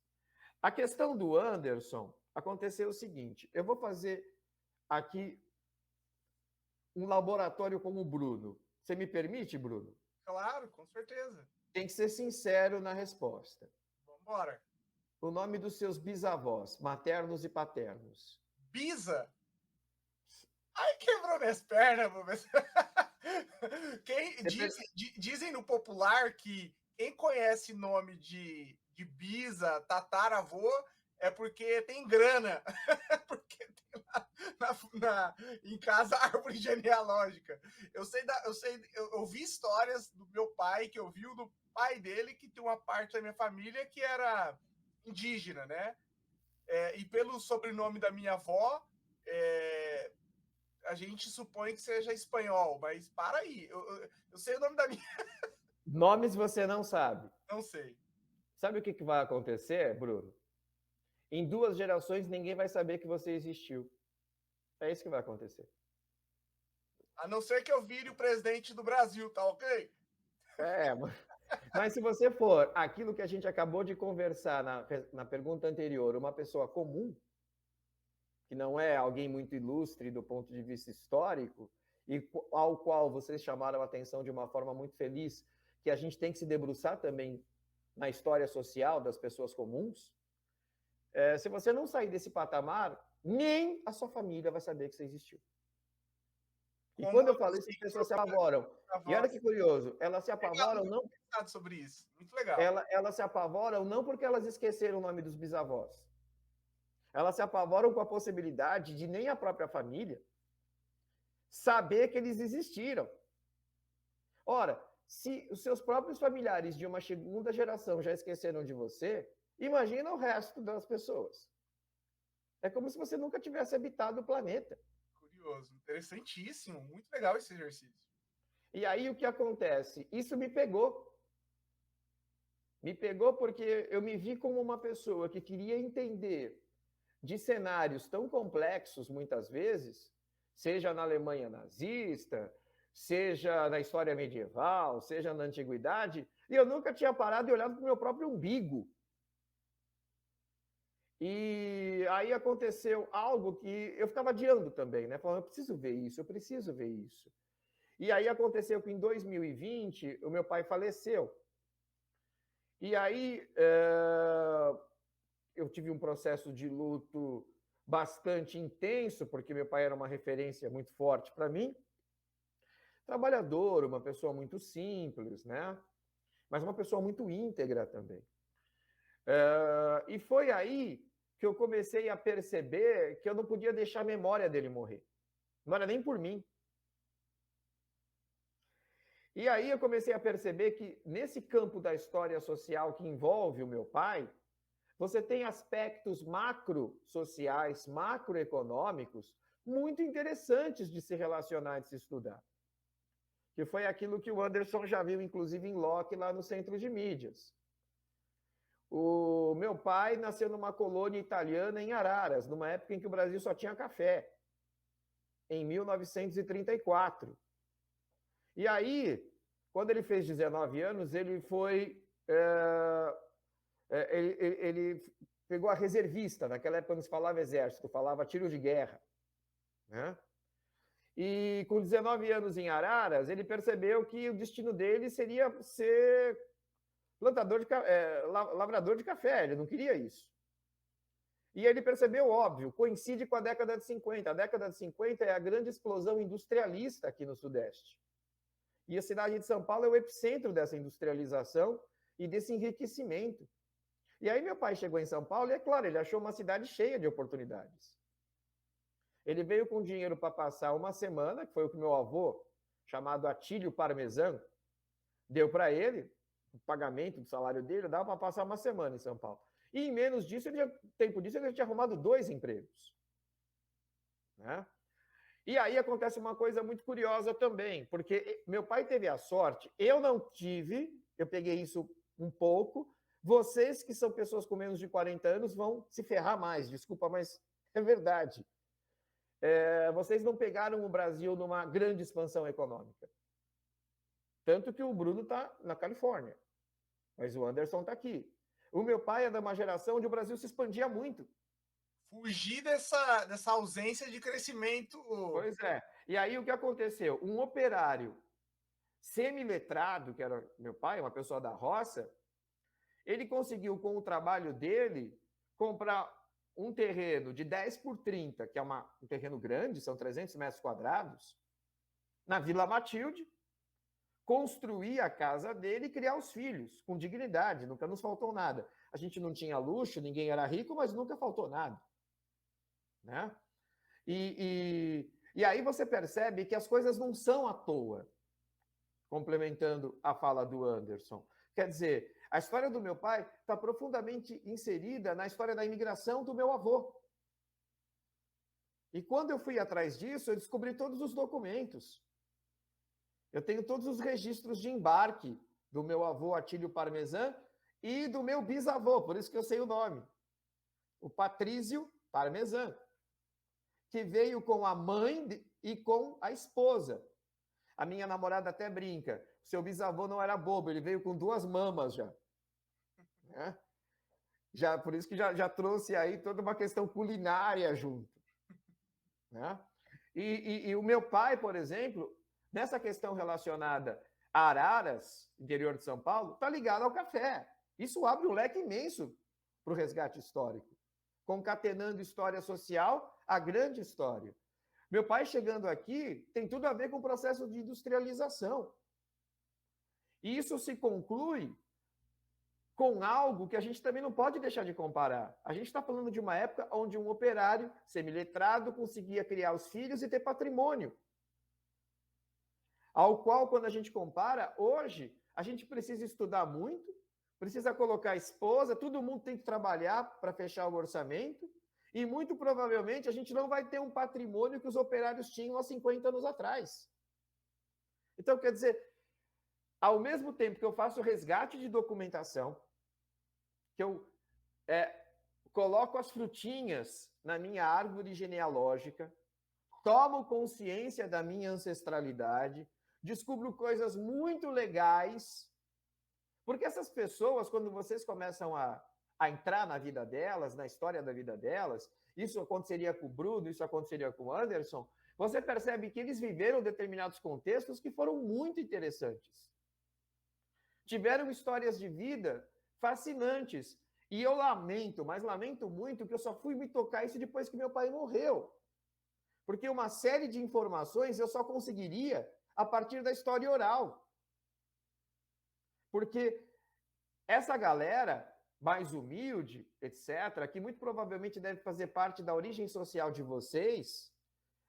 A questão do Anderson aconteceu o seguinte, eu vou fazer aqui um laboratório com o Bruno. Você me permite, Bruno? Claro, com certeza. Tem que ser sincero na resposta. Vamos embora. O nome dos seus bisavós, maternos e paternos. Bisa? Ai, quebrou minhas pernas, dizem no popular que quem conhece nome de bisa, tataravô, é porque tem grana. Porque tem em casa árvore genealógica. Eu vi histórias do meu pai, que eu vi o do pai dele, que tem uma parte da minha família que era indígena, né? E pelo sobrenome da minha avó, a gente supõe que seja espanhol, mas para aí, eu sei o nome da minha... Nomes você não sabe? Não sei. Sabe o que vai acontecer, Bruno? Em 2 gerações, ninguém vai saber que você existiu. É isso que vai acontecer. A não ser que eu vire o presidente do Brasil, tá ok? Mas se você for aquilo que a gente acabou de conversar na pergunta anterior, uma pessoa comum, que não é alguém muito ilustre do ponto de vista histórico, e ao qual vocês chamaram a atenção de uma forma muito feliz, que a gente tem que se debruçar também na história social das pessoas comuns, se você não sair desse patamar, nem a sua família vai saber que você existiu. E quando eu falo isso, as pessoas se apavoram. E olha que curioso, elas se apavoram não... sobre isso. Muito legal. Elas se apavoram não porque elas esqueceram o nome dos bisavós. Elas se apavoram com a possibilidade de nem a própria família saber que eles existiram. Ora, Se os seus próprios familiares de uma segunda geração já esqueceram de você, imagina o resto das pessoas. É como se você nunca tivesse habitado o planeta. Curioso, interessantíssimo, muito legal esse exercício. E aí o que acontece? Isso me pegou. Me pegou porque eu me vi como uma pessoa que queria entender de cenários tão complexos, muitas vezes, seja na Alemanha nazista, seja na história medieval, seja na antiguidade, e eu nunca tinha parado e olhado para o meu próprio umbigo. E aí aconteceu algo que eu ficava adiando também, né? Falando, eu preciso ver isso, eu preciso ver isso. E aí aconteceu que em 2020 o meu pai faleceu. E aí eu tive um processo de luto bastante intenso, porque meu pai era uma referência muito forte para mim. Trabalhador, uma pessoa muito simples, né? Mas uma pessoa muito íntegra também. E foi aí que eu comecei a perceber que eu não podia deixar a memória dele morrer. Não era nem por mim. E aí eu comecei a perceber que nesse campo da história social que envolve o meu pai, você tem aspectos macro-sociais, macroeconômicos, muito interessantes de se relacionar e de se estudar. Que foi aquilo que o Anderson já viu, inclusive, em Locke, lá no Centro de Mídias. O meu pai nasceu numa colônia italiana em Araras, numa época em que o Brasil só tinha café, em 1934. E aí, quando ele fez 19 anos, ele foi... Ele pegou a reservista, naquela época não se falava exército, falava tiro de guerra. Né? E com 19 anos em Araras, ele percebeu que o destino dele seria ser lavrador de café, ele não queria isso. E ele percebeu, óbvio, coincide com a década de 50. A década de 50 é a grande explosão industrialista aqui no Sudeste. E a cidade de São Paulo é o epicentro dessa industrialização e desse enriquecimento. E aí meu pai chegou em São Paulo e, é claro, ele achou uma cidade cheia de oportunidades. Ele veio com dinheiro para passar uma semana, que foi o que meu avô, chamado Atílio Parmesan, deu para ele, o pagamento do salário dele, dava para passar uma semana em São Paulo. E em menos disso, tempo disso, ele já tinha arrumado 2 empregos. Né? E aí acontece uma coisa muito curiosa também, porque meu pai teve a sorte, eu não tive, eu peguei isso um pouco, vocês que são pessoas com menos de 40 anos vão se ferrar mais, desculpa, mas é verdade. Vocês não pegaram o Brasil numa grande expansão econômica. Tanto que o Bruno está na Califórnia, mas o Anderson está aqui. O meu pai é de uma geração onde o Brasil se expandia muito. Fugir dessa ausência de crescimento. Pois é. E aí o que aconteceu? Um operário semi-letrado, que era meu pai, uma pessoa da roça, ele conseguiu, com o trabalho dele, comprar um terreno de 10 por 30, que é um terreno grande, são 300 metros quadrados, na Vila Matilde, construir a casa dele e criar os filhos, com dignidade, nunca nos faltou nada. A gente não tinha luxo, ninguém era rico, mas nunca faltou nada. Né? E aí você percebe que as coisas não são à toa, complementando a fala do Anderson. Quer dizer, a história do meu pai está profundamente inserida na história da imigração do meu avô. E quando eu fui atrás disso, eu descobri todos os documentos. Eu tenho todos os registros de embarque do meu avô Atílio Parmesan e do meu bisavô, por isso que eu sei o nome. O Patrício Parmesan, que veio com a mãe e com a esposa. A minha namorada até brinca, seu bisavô não era bobo, ele veio com 2 mamas já. Né? Por isso que já trouxe aí toda uma questão culinária junto. Né? E o meu pai, por exemplo, nessa questão relacionada a Araras, interior de São Paulo, está ligado ao café. Isso abre um leque imenso para o resgate histórico, concatenando história social à grande história. Meu pai chegando aqui tem tudo a ver com o processo de industrialização. E isso se conclui com algo que a gente também não pode deixar de comparar. A gente está falando de uma época onde um operário semiletrado conseguia criar os filhos e ter patrimônio. ao qual, quando a gente compara, hoje, a gente precisa estudar muito, precisa colocar a esposa, todo mundo tem que trabalhar para fechar o orçamento, e muito provavelmente a gente não vai ter um patrimônio que os operários tinham há 50 anos atrás. Então, quer dizer, ao mesmo tempo que eu faço resgate de documentação, que eu coloco as frutinhas na minha árvore genealógica, tomo consciência da minha ancestralidade, descubro coisas muito legais, porque essas pessoas, quando vocês começam a entrar na vida delas, na história da vida delas, isso aconteceria com o Bruno, isso aconteceria com o Anderson, você percebe que eles viveram determinados contextos que foram muito interessantes. Tiveram histórias de vida fascinantes. E eu lamento, mas lamento muito, que eu só fui me tocar isso depois que meu pai morreu. Porque uma série de informações eu só conseguiria a partir da história oral. Porque essa galera mais humilde, etc., que muito provavelmente deve fazer parte da origem social de vocês,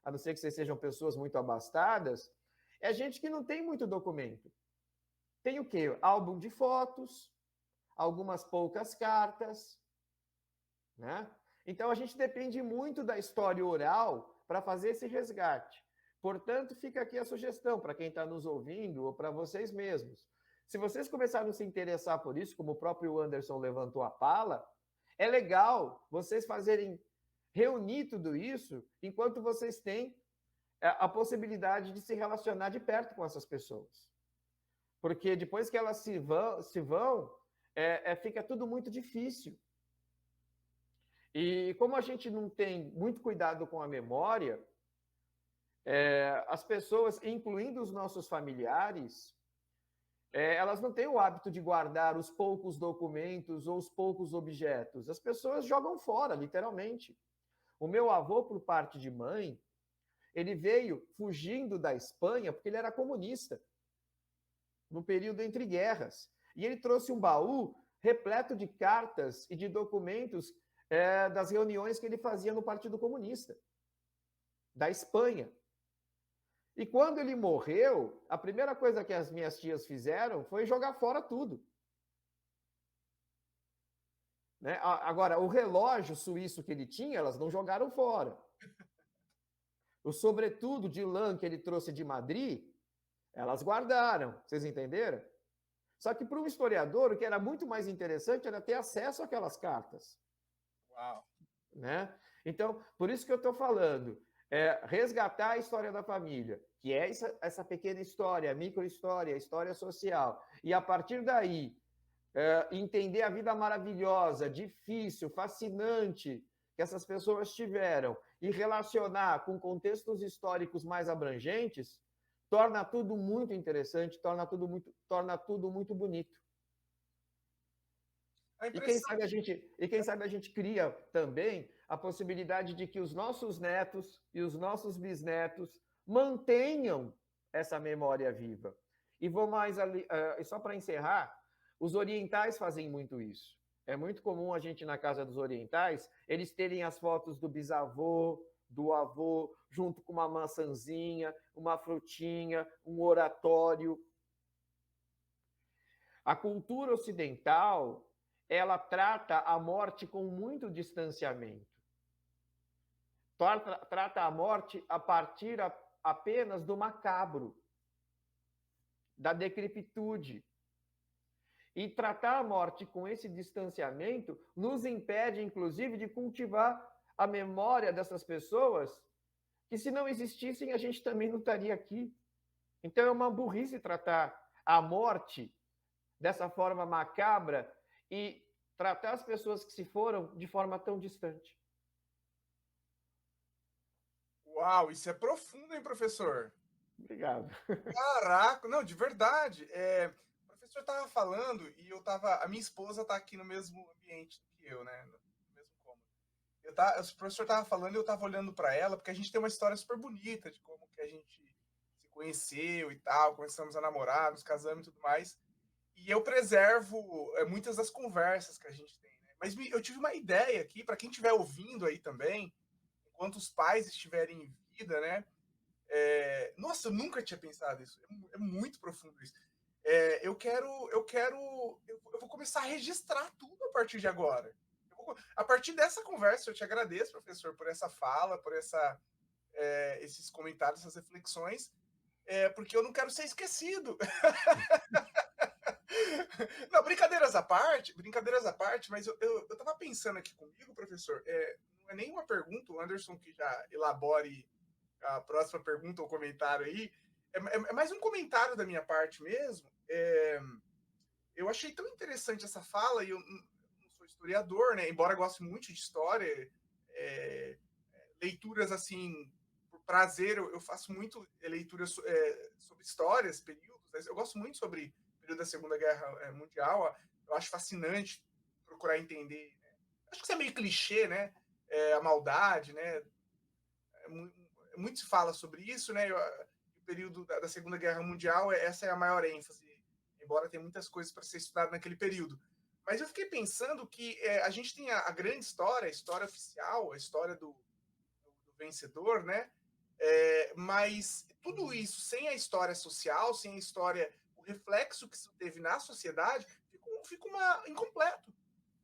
a não ser que vocês sejam pessoas muito abastadas, é gente que não tem muito documento. Tem o quê? Álbum de fotos, algumas poucas cartas, né? Então, a gente depende muito da história oral para fazer esse resgate. Portanto, fica aqui a sugestão para quem está nos ouvindo ou para vocês mesmos. Se vocês começarem a se interessar por isso, como o próprio Anderson levantou a pala, é legal vocês reunir tudo isso enquanto vocês têm a possibilidade de se relacionar de perto com essas pessoas. Porque depois que elas se vão fica tudo muito difícil. E como a gente não tem muito cuidado com a memória, as pessoas, incluindo os nossos familiares, elas não têm o hábito de guardar os poucos documentos ou os poucos objetos. As pessoas jogam fora, literalmente. O meu avô, por parte de mãe, ele veio fugindo da Espanha porque ele era comunista, no período entre guerras. E ele trouxe um baú repleto de cartas e de documentos das reuniões que ele fazia no Partido Comunista, da Espanha. E quando ele morreu, a primeira coisa que as minhas tias fizeram foi jogar fora tudo. Né? Agora, o relógio suíço que ele tinha, elas não jogaram fora. O sobretudo de lã que ele trouxe de Madrid, elas guardaram. Vocês entenderam? Só que para um historiador, o que era muito mais interessante era ter acesso àquelas cartas. Uau! Né? Então, por isso que eu estou falando, resgatar a história da família, que é essa pequena história, a micro-história, a história social. E, a partir daí, entender a vida maravilhosa, difícil, fascinante que essas pessoas tiveram e relacionar com contextos históricos mais abrangentes, torna tudo muito interessante, torna tudo muito bonito. E quem sabe a gente cria também a possibilidade de que os nossos netos e os nossos bisnetos mantenham essa memória viva. E vou mais ali, só para encerrar, os orientais fazem muito isso. É muito comum a gente, na casa dos orientais, eles terem as fotos do bisavô, do avô, junto com uma maçãzinha, uma frutinha, um oratório. A cultura ocidental, ela trata a morte com muito distanciamento. Trata a morte a partir apenas do macabro, da decrepitude. E tratar a morte com esse distanciamento nos impede, inclusive, de cultivar a memória dessas pessoas que, se não existissem, a gente também não estaria aqui. Então, é uma burrice tratar a morte dessa forma macabra e tratar as pessoas que se foram de forma tão distante. Uau, isso é profundo, hein, professor? Obrigado. Caraca, não, de verdade. O professor estava falando e a minha esposa está aqui no mesmo ambiente que eu, né? No mesmo cômodo. O professor estava falando e eu estava olhando para ela, porque a gente tem uma história super bonita de como que a gente se conheceu e tal, começamos a namorar, nos casamos e tudo mais. E eu preservo muitas das conversas que a gente tem, né? Mas eu tive uma ideia aqui, para quem estiver ouvindo aí também, enquanto os pais estiverem em vida, né? No Nossa, eu nunca tinha pensado isso. É muito profundo isso. Eu vou começar a registrar tudo a partir de agora. A partir dessa conversa, eu te agradeço, professor, por essa fala, por esses comentários, essas reflexões, porque eu não quero ser esquecido. Não, brincadeiras à parte, mas eu tava pensando aqui comigo, professor, não é nenhuma pergunta, o Anderson que já elabore a próxima pergunta ou comentário aí, é mais um comentário da minha parte mesmo. Eu achei tão interessante essa fala, e eu não sou historiador, né? Embora goste muito de história, leituras assim, por prazer, eu faço muito leituras sobre histórias, períodos. Eu gosto muito sobre o período da Segunda Guerra Mundial, eu acho fascinante procurar entender. Né? Acho que isso é meio clichê, né? A maldade, né? Muito se fala sobre isso, né? O período da Segunda Guerra Mundial, essa é a maior ênfase, embora tenha muitas coisas para ser estudado naquele período. Mas eu fiquei pensando que a gente tem a grande história, a história oficial, a história do vencedor, né? Mas tudo isso, sem a história social, sem a história, o reflexo que isso teve na sociedade, fica incompleto.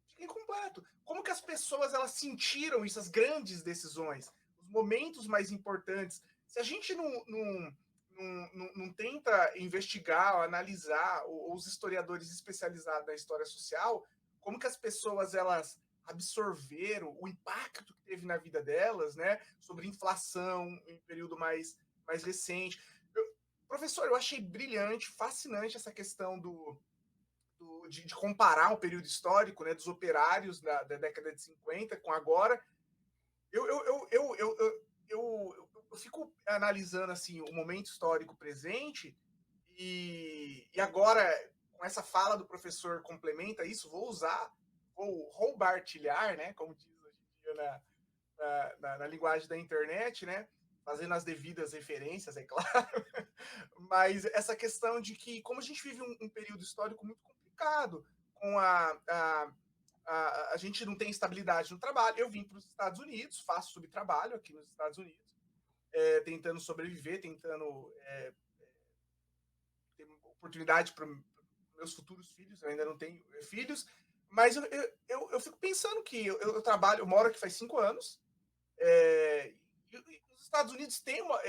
Fica incompleto. Como que as pessoas elas sentiram essas grandes decisões, os momentos mais importantes? Se a gente não tenta investigar, analisar, ou os historiadores especializados na história social, como que as pessoas elas absorveram o impacto que teve na vida delas, né, sobre inflação em período mais recente. Professor, eu achei brilhante, fascinante essa questão de comparar um período histórico, né, dos operários da década de 50 com agora. Eu fico analisando assim o momento histórico presente e agora, com essa fala do professor complementa isso, vou roubartilhar, né, como diz hoje em dia na linguagem da internet, né, fazendo as devidas referências, é claro, mas essa questão de que, como a gente vive um período histórico muito complicado, com a gente não tem estabilidade no trabalho. Eu vim para os Estados Unidos, faço subtrabalho aqui nos Estados Unidos, tentando sobreviver, tentando ter oportunidade para meus futuros filhos. Eu ainda não tenho filhos, mas eu fico pensando que eu trabalho, eu moro aqui faz 5 anos, e os Estados Unidos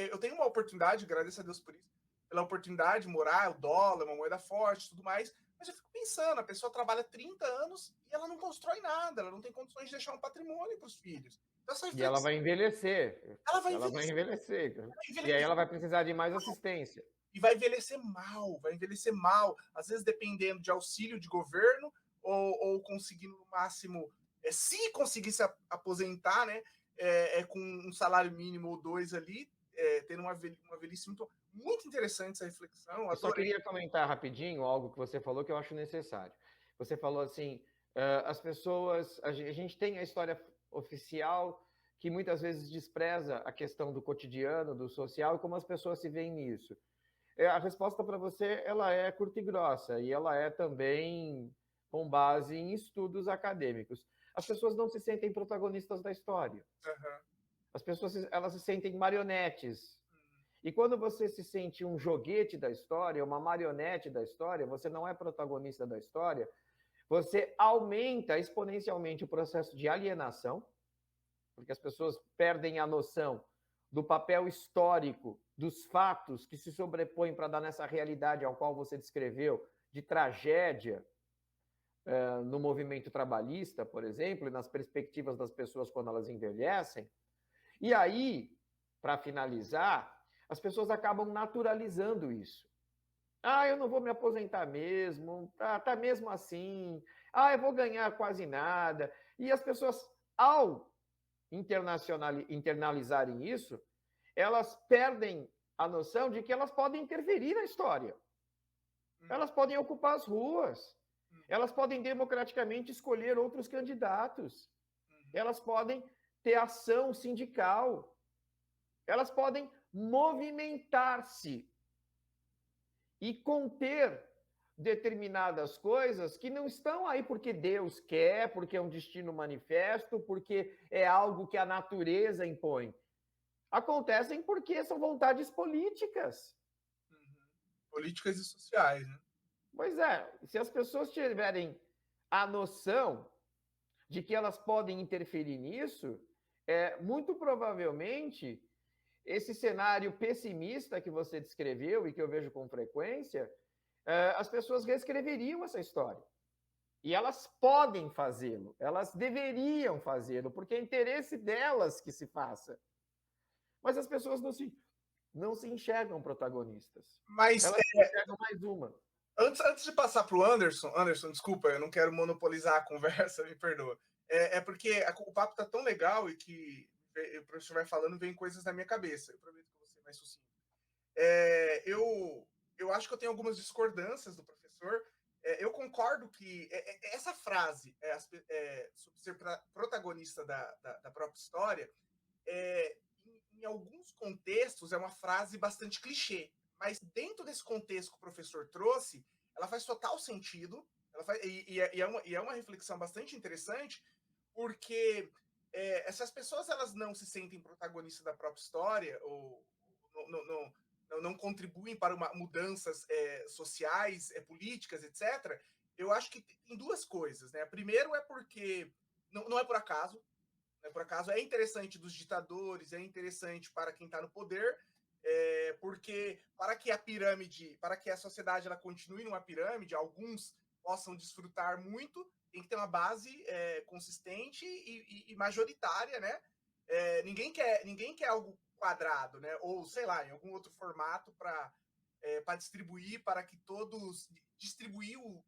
eu tenho uma oportunidade, agradeço a Deus por isso, pela oportunidade de morar, o dólar, uma moeda forte, tudo mais, mas eu fico pensando, a pessoa trabalha 30 anos e ela não constrói nada, ela não tem condições de deixar um patrimônio para os filhos. Então, e ela vai envelhecer. Ela vai envelhecer. E aí ela vai precisar de mais assistência. E vai envelhecer mal, às vezes dependendo de auxílio de governo ou conseguindo no máximo, se conseguir se aposentar, né, com um salário mínimo ou 2 ali, tendo uma velhice muito interessante essa reflexão. Eu só queria comentar rapidinho algo que você falou que eu acho necessário. Você falou assim, as pessoas, a gente tem a história oficial que muitas vezes despreza a questão do cotidiano, do social, e como as pessoas se veem nisso. A resposta para você, ela é curta e grossa, e ela é também com base em estudos acadêmicos. As pessoas não se sentem protagonistas da história. Uhum. As pessoas, elas se sentem marionetes. E quando você se sente um joguete da história, uma marionete da história, você não é protagonista da história, você aumenta exponencialmente o processo de alienação, porque as pessoas perdem a noção do papel histórico, dos fatos que se sobrepõem para dar nessa realidade ao qual você descreveu, de tragédia no movimento trabalhista, por exemplo, e nas perspectivas das pessoas quando elas envelhecem. E aí, para finalizar, as pessoas acabam naturalizando isso. Eu não vou me aposentar mesmo, tá mesmo assim, eu vou ganhar quase nada. E as pessoas, ao internalizarem isso, elas perdem a noção de que elas podem interferir na história. Elas podem ocupar as ruas. Elas podem democraticamente escolher outros candidatos. Elas podem ter ação sindical. Elas podem movimentar-se e conter determinadas coisas que não estão aí porque Deus quer, porque é um destino manifesto, porque é algo que a natureza impõe. Acontecem porque são vontades políticas. Políticas e sociais, né? Pois é, se as pessoas tiverem a noção de que elas podem interferir nisso, muito provavelmente esse cenário pessimista que você descreveu e que eu vejo com frequência, as pessoas reescreveriam essa história. E elas podem fazê-lo, elas deveriam fazê-lo, porque é interesse delas que se faça. Mas as pessoas não se enxergam protagonistas. Mas elas se enxergam mais uma. Antes de passar para o Anderson, desculpa, eu não quero monopolizar a conversa, me perdoa. É porque o papo tá tão legal e que o professor vai falando, vem coisas na minha cabeça. Eu prometo que eu vou ser mais sucinto. Eu acho que eu tenho algumas discordâncias do professor. Eu concordo que essa frase sobre ser protagonista da própria história, em alguns contextos, é uma frase bastante clichê. Mas dentro desse contexto que o professor trouxe, ela faz total sentido. É uma reflexão bastante interessante, porque essas pessoas elas não se sentem protagonistas da própria história, ou não contribuem para mudanças sociais, políticas, etc. Eu acho que tem duas coisas, né? Primeiro é porque não é por acaso. Por acaso é interessante dos ditadores, é interessante para quem está no poder, porque para que a sociedade ela continue numa pirâmide, alguns possam desfrutar muito, tem que ter uma base consistente e majoritária, né? Ninguém quer algo quadrado, né? Ou sei lá, em algum outro formato para distribuir, para que todos distribuir o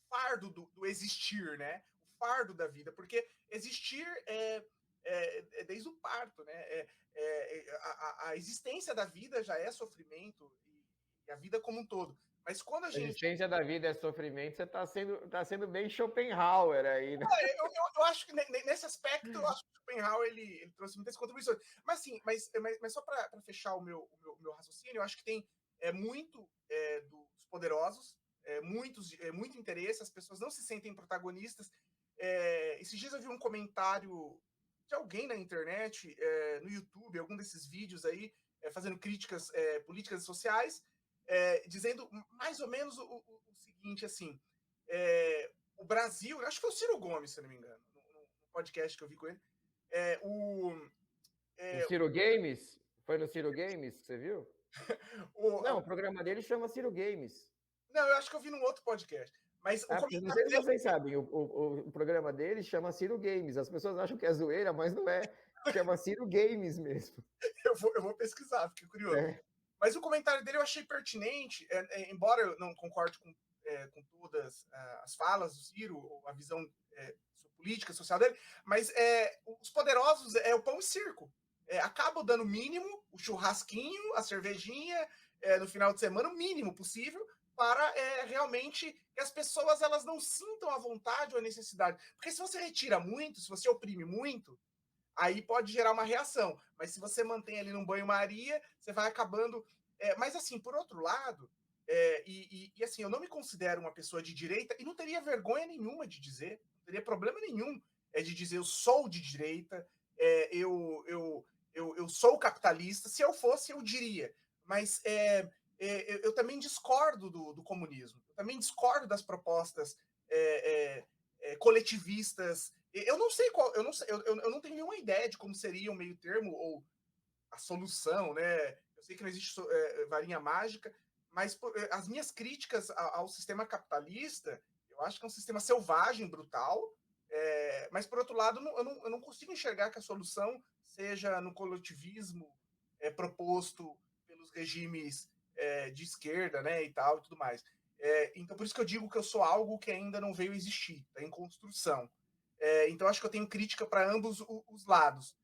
fardo do existir, né? O fardo da vida, porque existir é desde o parto, né? A existência da vida já é sofrimento e a vida como um todo. Mas quando a gente... existência da vida é sofrimento, você está sendo bem Schopenhauer aí, né? Eu acho que nesse aspecto, eu acho que o Schopenhauer ele trouxe muitas contribuições. Mas assim, mas só para fechar o meu raciocínio, eu acho que tem muito dos poderosos, muito interesse, as pessoas não se sentem protagonistas. Esses dias eu vi um comentário de alguém na internet, no YouTube, algum desses vídeos aí, fazendo críticas políticas e sociais, dizendo mais ou menos o seguinte, assim, o Brasil, acho que foi o Ciro Gomes, se eu não me engano, no podcast que eu vi com ele, O Ciro Games? Foi no Ciro Games que você viu? Não, o programa dele chama Ciro Games. Não, eu acho que eu vi num outro podcast. Mas não sei se vocês sabem, o programa dele chama Ciro Games. As pessoas acham que é zoeira, mas não é. Chama Ciro Games mesmo. Eu vou pesquisar, fiquei curioso. Mas o comentário dele eu achei pertinente, embora eu não concorde com todas as falas do Ciro, ou a visão política, social dele, mas os poderosos é o pão e circo. Acabam dando o mínimo, o churrasquinho, a cervejinha, no final de semana, o mínimo possível, para realmente que as pessoas elas não sintam a vontade ou a necessidade. Porque se você retira muito, se você oprime muito, aí pode gerar uma reação. Mas se você mantém ali num banho-maria, você vai acabando... mas assim, por outro lado, e assim, eu não me considero uma pessoa de direita e não teria vergonha nenhuma de dizer, não teria problema nenhum de dizer eu sou de direita, eu sou capitalista. Se eu fosse, eu diria. Mas eu também discordo do comunismo. Eu também discordo das propostas coletivistas. Eu não sei qual, eu não tenho nenhuma ideia de como seria o meio termo ou a solução, né? Eu sei que não existe varinha mágica, mas as minhas críticas ao sistema capitalista, eu acho que é um sistema selvagem, brutal, mas por outro lado, eu não consigo enxergar que a solução seja no coletivismo proposto pelos regimes de esquerda, né, e tal, e tudo mais. Então, por isso que eu digo que eu sou algo que ainda não veio existir, está em construção. Então, acho que eu tenho crítica para ambos os lados.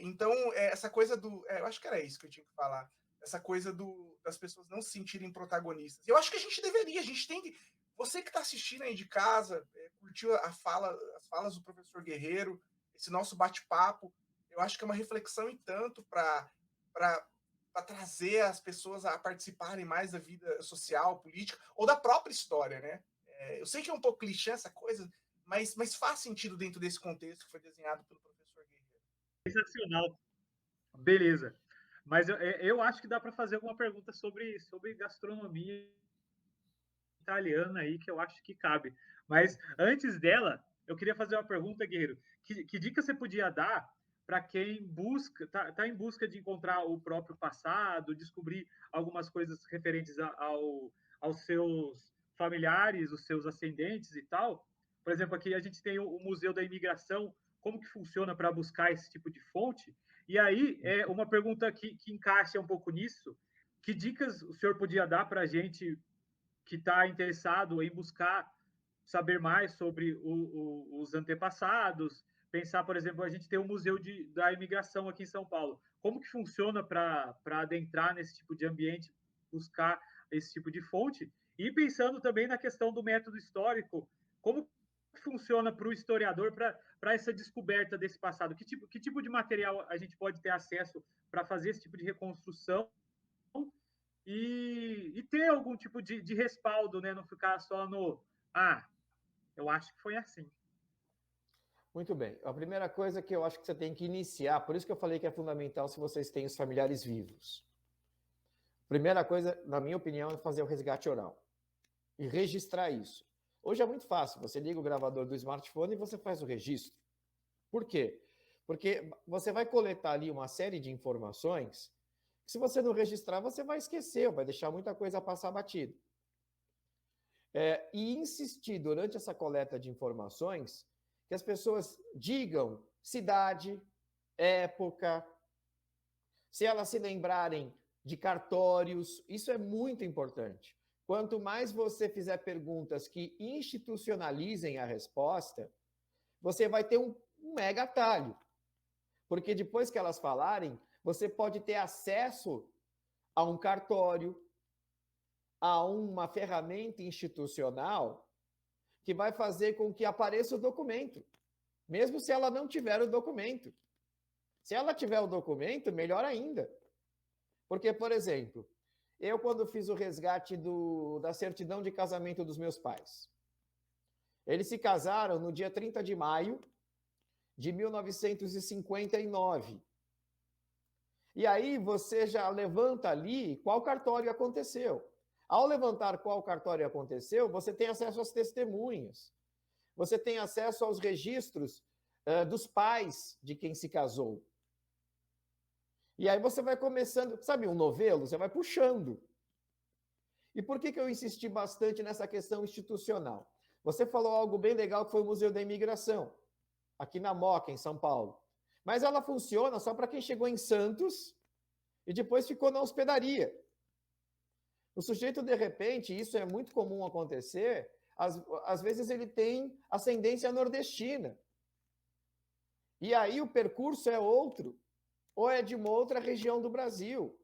Então, essa coisa do... eu acho que era isso que eu tinha que falar. Essa coisa das pessoas não se sentirem protagonistas. Eu acho que a gente tem que... Você que está assistindo aí de casa, curtiu as falas do professor Guerreiro, esse nosso bate-papo, eu acho que é uma reflexão e tanto para trazer as pessoas a participarem mais da vida social, política, ou da própria história, né? Eu sei que é um pouco clichê essa coisa, mas faz sentido dentro desse contexto que foi desenhado pelo professor Guerreiro. Sensacional. Beleza. Mas eu acho que dá para fazer alguma pergunta sobre gastronomia italiana aí, que eu acho que cabe. Mas antes dela, eu queria fazer uma pergunta, Guerreiro. Que dica você podia dar para quem tá em busca de encontrar o próprio passado, descobrir algumas coisas referentes aos seus familiares, os seus ascendentes e tal? Por exemplo, aqui a gente tem o Museu da Imigração, como que funciona para buscar esse tipo de fonte? E aí, uma pergunta que encaixa um pouco nisso, que dicas o senhor podia dar para a gente que está interessado em buscar saber mais sobre os antepassados, pensar, por exemplo, a gente tem o Museu da Imigração aqui em São Paulo. Como que funciona para adentrar nesse tipo de ambiente, buscar esse tipo de fonte? E pensando também na questão do método histórico, como que funciona para o historiador para essa descoberta desse passado? Que tipo de material a gente pode ter acesso para fazer esse tipo de reconstrução e ter algum tipo de respaldo, né? Não ficar só no eu acho que foi assim. Muito bem. A primeira coisa que eu acho que você tem que iniciar, por isso que eu falei que é fundamental se vocês têm os familiares vivos. Primeira coisa, na minha opinião, é fazer o resgate oral e registrar isso. Hoje é muito fácil, você liga o gravador do smartphone e você faz o registro. Por quê? Porque você vai coletar ali uma série de informações que, se você não registrar, você vai esquecer, vai deixar muita coisa passar batido. E insistir durante essa coleta de informações que as pessoas digam cidade, época, se elas se lembrarem de cartórios, isso é muito importante. Quanto mais você fizer perguntas que institucionalizem a resposta, você vai ter um mega atalho. Porque depois que elas falarem, você pode ter acesso a um cartório, a uma ferramenta institucional que vai fazer com que apareça o documento, mesmo se ela não tiver o documento. Se ela tiver o documento, melhor ainda. Porque, por exemplo, eu quando fiz o resgate da certidão de casamento dos meus pais, eles se casaram no dia 30 de maio de 1959. E aí você já levanta ali qual cartório aconteceu. Ao levantar qual cartório aconteceu, você tem acesso às testemunhas. Você tem acesso aos registros dos pais de quem se casou. E aí você vai começando, sabe um novelo? Você vai puxando. E por que eu insisti bastante nessa questão institucional? Você falou algo bem legal que foi o Museu da Imigração, aqui na Moca, em São Paulo. Mas ela funciona só para quem chegou em Santos e depois ficou na hospedaria. O sujeito, de repente, isso é muito comum acontecer, às vezes ele tem ascendência nordestina. E aí o percurso é outro, ou é de uma outra região do Brasil.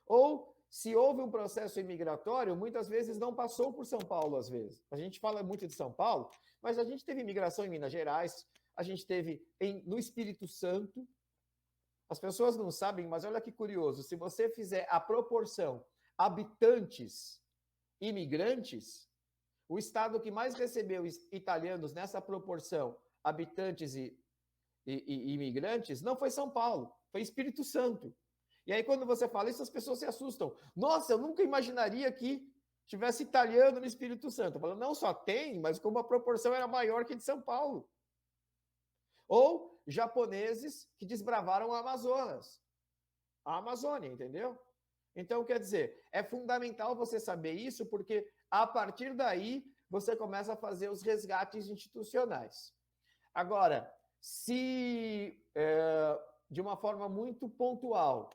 Ou, se houve um processo imigratório, muitas vezes não passou por São Paulo, às vezes. A gente fala muito de São Paulo, mas a gente teve imigração em Minas Gerais, a gente teve no Espírito Santo. As pessoas não sabem, mas olha que curioso, se você fizer a proporção habitantes imigrantes, o estado que mais recebeu italianos nessa proporção, habitantes e imigrantes, não foi São Paulo, foi Espírito Santo. E aí, quando você fala isso, as pessoas se assustam. Nossa, eu nunca imaginaria que tivesse italiano no Espírito Santo. Eu falo, não só tem, mas como a proporção era maior que de São Paulo. Ou japoneses que desbravaram o Amazonas, a Amazônia, entendeu? Então, quer dizer, é fundamental você saber isso, porque a partir daí você começa a fazer os resgates institucionais. Agora, se de uma forma muito pontual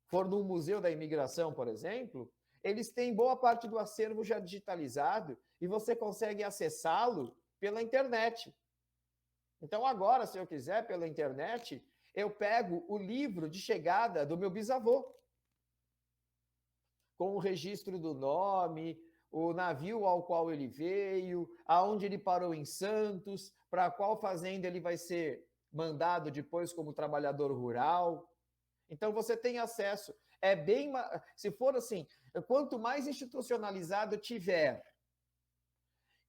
for no Museu da Imigração, por exemplo, eles têm boa parte do acervo já digitalizado e você consegue acessá-lo pela internet. Então, agora, se eu quiser, pela internet, eu pego o livro de chegada do meu bisavô, com o registro do nome, o navio ao qual ele veio, aonde ele parou em Santos, para qual fazenda ele vai ser mandado depois como trabalhador rural. Então, você tem acesso. Se for assim, quanto mais institucionalizado tiver,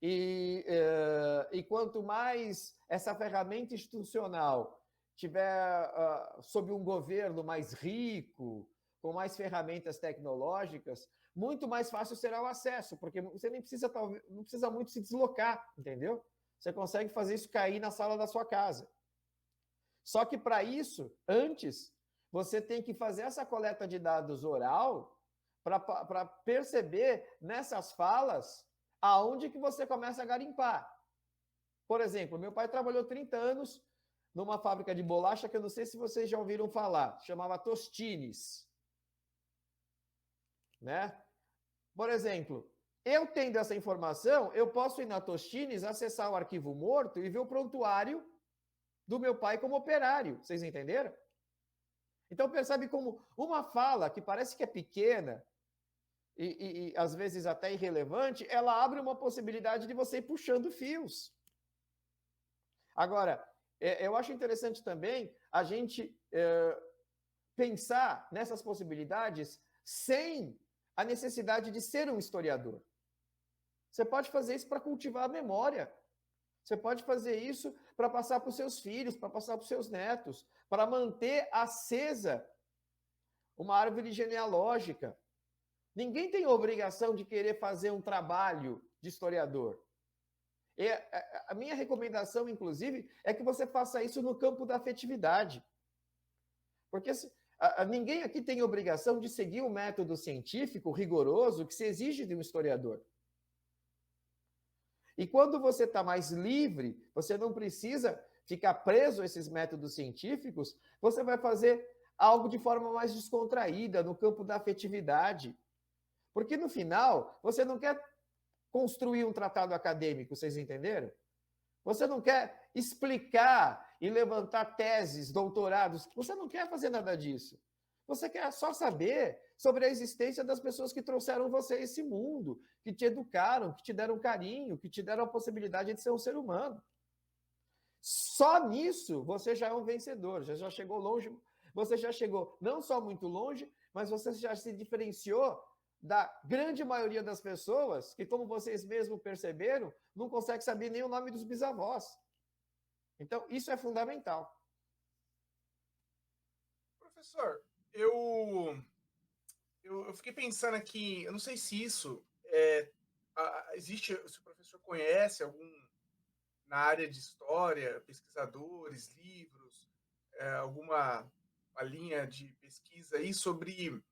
e quanto mais essa ferramenta institucional tiver sob um governo mais rico, com mais ferramentas tecnológicas, muito mais fácil será o acesso, porque você nem precisa, não precisa muito se deslocar, entendeu? Você consegue fazer isso cair na sala da sua casa. Só que para isso, antes, você tem que fazer essa coleta de dados oral para perceber nessas falas aonde que você começa a garimpar. Por exemplo, meu pai trabalhou 30 anos numa fábrica de bolacha que eu não sei se vocês já ouviram falar, chamava Tostines. Né? Por exemplo, eu tendo essa informação, eu posso ir na Tostines, acessar o arquivo morto e ver o prontuário do meu pai como operário. Vocês entenderam? Então, percebe como uma fala que parece que é pequena e às vezes até irrelevante, ela abre uma possibilidade de você ir puxando fios. Agora, eu acho interessante também a gente pensar nessas possibilidades sem a necessidade de ser um historiador. Você pode fazer isso para cultivar a memória. Você pode fazer isso para passar para os seus filhos, para passar para os seus netos, para manter acesa uma árvore genealógica. Ninguém tem obrigação de querer fazer um trabalho de historiador. E a minha recomendação, inclusive, é que você faça isso no campo da afetividade. Porque ninguém aqui tem obrigação de seguir o método científico rigoroso que se exige de um historiador. E quando você está mais livre, você não precisa ficar preso a esses métodos científicos, você vai fazer algo de forma mais descontraída, no campo da afetividade. Porque no final, você não quer construir um tratado acadêmico, vocês entenderam? Você não quer explicar e levantar teses, doutorados, você não quer fazer nada disso. Você quer só saber sobre a existência das pessoas que trouxeram você a esse mundo, que te educaram, que te deram carinho, que te deram a possibilidade de ser um ser humano. Só nisso você já é um vencedor, já chegou longe, você já chegou não só muito longe, mas você já se diferenciou da grande maioria das pessoas que, como vocês mesmos perceberam, não consegue saber nem o nome dos bisavós. Então, isso é fundamental. Professor, eu fiquei pensando aqui, eu não sei se isso existe, se o professor conhece algum na área de história, pesquisadores, livros, alguma uma linha de pesquisa aí sobre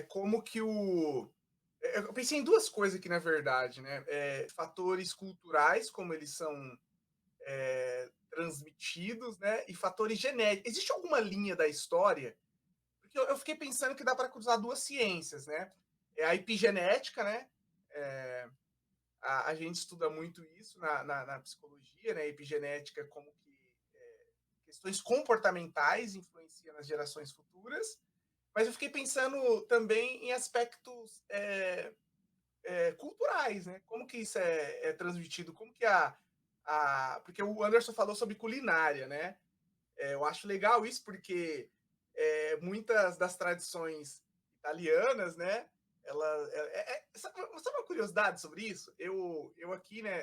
como que eu pensei em duas coisas aqui, na verdade, né? Fatores culturais, como eles são transmitidos, né? E fatores genéticos. Existe alguma linha da história? Porque eu fiquei pensando que dá para cruzar duas ciências, né? A epigenética, né? A gente estuda muito isso na psicologia, né? Epigenética, como que questões comportamentais influenciam nas gerações futuras. Mas eu fiquei pensando também em aspectos culturais, né? Como que isso é transmitido? Como que porque o Anderson falou sobre culinária, né? Eu acho legal isso porque muitas das tradições italianas, né? Sabe uma curiosidade sobre isso? Eu aqui, né?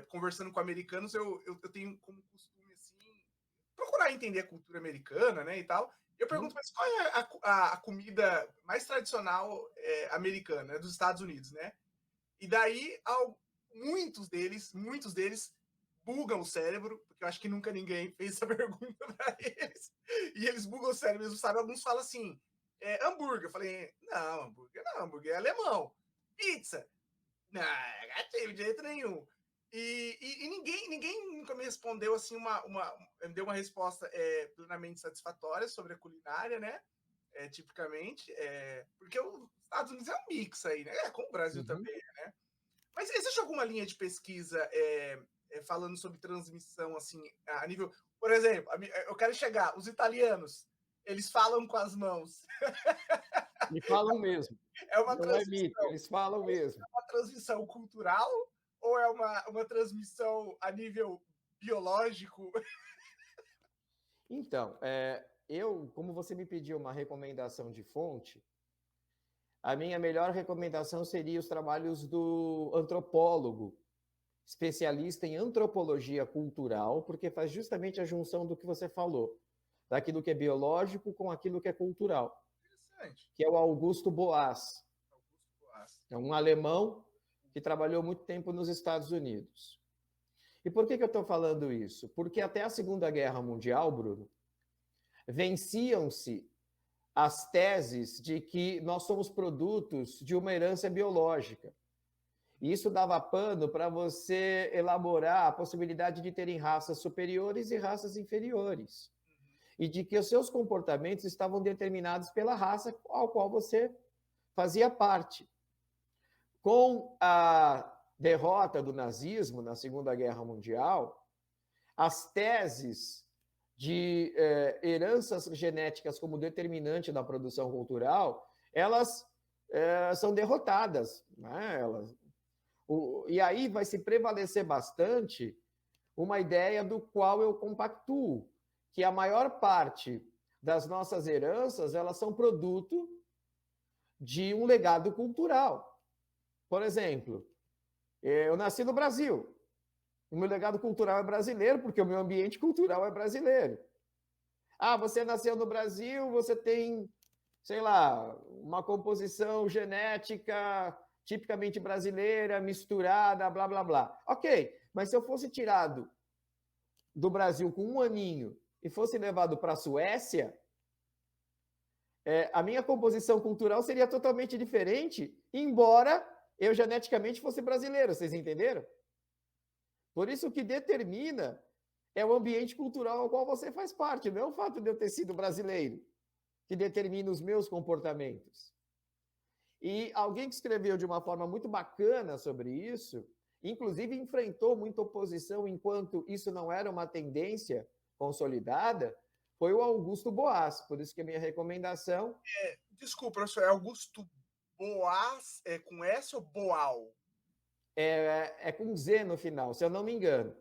Conversando com americanos, eu tenho como costume assim procurar entender a cultura americana, né? E tal. Eu pergunto, mas qual é a comida mais tradicional americana, né, dos Estados Unidos, né? E daí, muitos deles bugam o cérebro, porque eu acho que nunca ninguém fez essa pergunta para eles. E eles bugam o cérebro, eles não sabem. Alguns falam assim, hambúrguer. Eu falei, não, hambúrguer é alemão. Pizza. Não, gatinho, de jeito nenhum. E ninguém nunca me respondeu assim me deu uma resposta plenamente satisfatória sobre a culinária, né? Tipicamente, porque os Estados Unidos é um mix aí, né? Como o Brasil também, né? Mas existe alguma linha de pesquisa falando sobre transmissão assim a nível, por exemplo, eu quero chegar, os italianos, eles falam com as mãos. E falam mesmo. É uma Não é mito, eles falam mesmo. É uma transmissão cultural ou é uma transmissão a nível biológico? Então, como você me pediu uma recomendação de fonte, a minha melhor recomendação seria os trabalhos do antropólogo especialista em antropologia cultural, porque faz justamente a junção do que você falou, daquilo que é biológico com aquilo que é cultural, que é o Augusto Boas. É um alemão que trabalhou muito tempo nos Estados Unidos. E por que eu estou falando isso? Porque até a Segunda Guerra Mundial, Bruno, venciam-se as teses de que nós somos produtos de uma herança biológica. E isso dava pano para você elaborar a possibilidade de terem raças superiores e raças inferiores. E de que os seus comportamentos estavam determinados pela raça ao qual você fazia parte. Com a derrota do nazismo na Segunda Guerra Mundial, as teses de heranças genéticas como determinante da produção cultural, elas são derrotadas, né? E aí vai se prevalecer bastante uma ideia do qual eu compactuo, que a maior parte das nossas heranças, elas são produto de um legado cultural. Por exemplo, eu nasci no Brasil. O meu legado cultural é brasileiro, porque o meu ambiente cultural é brasileiro. Ah, você nasceu no Brasil, você tem, sei lá, uma composição genética tipicamente brasileira, misturada, blá, blá, blá. Ok, mas se eu fosse tirado do Brasil com 1 aninho e fosse levado para a Suécia, a minha composição cultural seria totalmente diferente, embora eu geneticamente fosse brasileiro, vocês entenderam? Por isso, o que determina é o ambiente cultural ao qual você faz parte, não é o fato de eu ter sido brasileiro que determina os meus comportamentos. E alguém que escreveu de uma forma muito bacana sobre isso, inclusive enfrentou muita oposição enquanto isso não era uma tendência consolidada, foi o Augusto Boas. Por isso que a minha recomendação... Desculpa, professor, é Augusto Boas, é com S ou Boal? É com Z no final, se eu não me engano.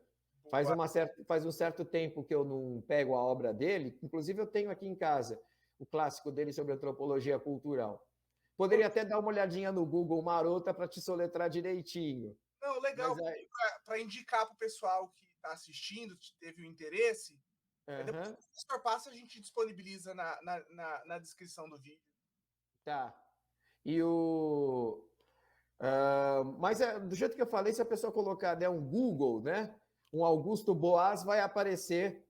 Faz um certo tempo que eu não pego a obra dele, inclusive eu tenho aqui em casa o clássico dele sobre antropologia cultural. Poderia até dar uma olhadinha no Google marota para te soletrar direitinho. Não, legal, para indicar para o pessoal que está assistindo, que teve o interesse, depois que o professor passa, a gente disponibiliza na descrição do vídeo. Tá. Mas do jeito que eu falei, se a pessoa colocar um Google, né, um Augusto Boas, vai aparecer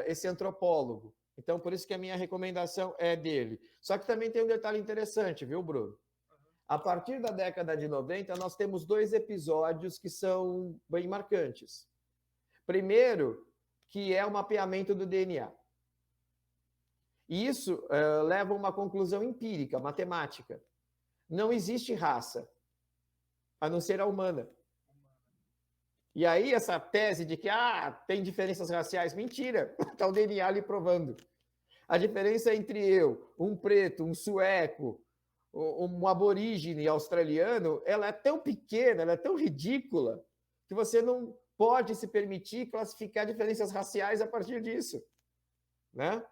esse antropólogo. Então, por isso que a minha recomendação é dele. Só que também tem um detalhe interessante, viu, Bruno? A partir da década de 90, nós temos 2 episódios que são bem marcantes. Primeiro, que é o mapeamento do DNA. E isso leva a uma conclusão empírica, matemática. Não existe raça, a não ser a humana. E aí essa tese de que tem diferenças raciais, mentira, está o DNA ali provando. A diferença entre eu, um preto, um sueco, um aborígene australiano, ela é tão pequena, ela é tão ridícula, que você não pode se permitir classificar diferenças raciais a partir disso, né?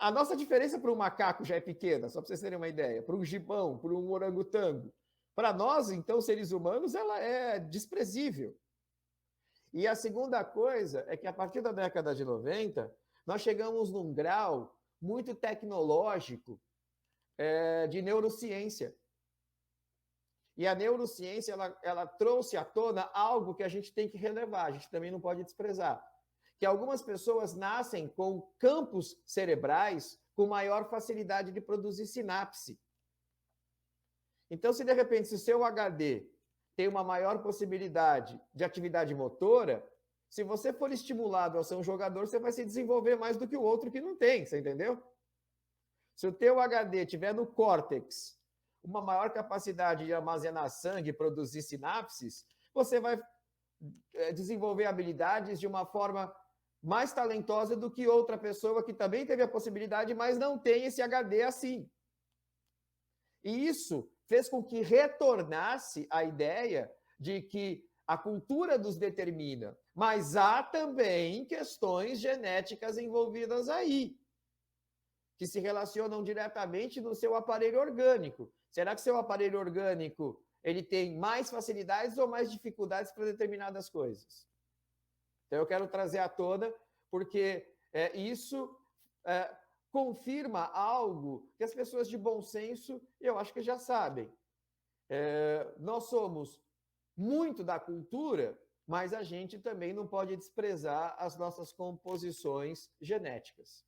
A nossa diferença para um macaco já é pequena, só para vocês terem uma ideia, para um gibão, para um orangotango. Para nós, então, seres humanos, ela é desprezível. E a segunda coisa é que, a partir da década de 90, nós chegamos num grau muito tecnológico de neurociência. E a neurociência, ela trouxe à tona algo que a gente tem que relevar, a gente também não pode desprezar. Que algumas pessoas nascem com campos cerebrais com maior facilidade de produzir sinapse. Então, se de repente, se o seu HD tem uma maior possibilidade de atividade motora, se você for estimulado a ser um jogador, você vai se desenvolver mais do que o outro que não tem, você entendeu? Se o teu HD tiver no córtex uma maior capacidade de armazenar sangue e produzir sinapses, você vai desenvolver habilidades de uma forma mais talentosa do que outra pessoa que também teve a possibilidade, mas não tem esse HD assim. E isso fez com que retornasse a ideia de que a cultura nos determina, mas há também questões genéticas envolvidas aí, que se relacionam diretamente no seu aparelho orgânico. Será que seu aparelho orgânico ele tem mais facilidades ou mais dificuldades para determinadas coisas. Então, eu quero trazer à tona, porque isso confirma algo que as pessoas de bom senso, eu acho que já sabem. Nós somos muito da cultura, mas a gente também não pode desprezar as nossas composições genéticas.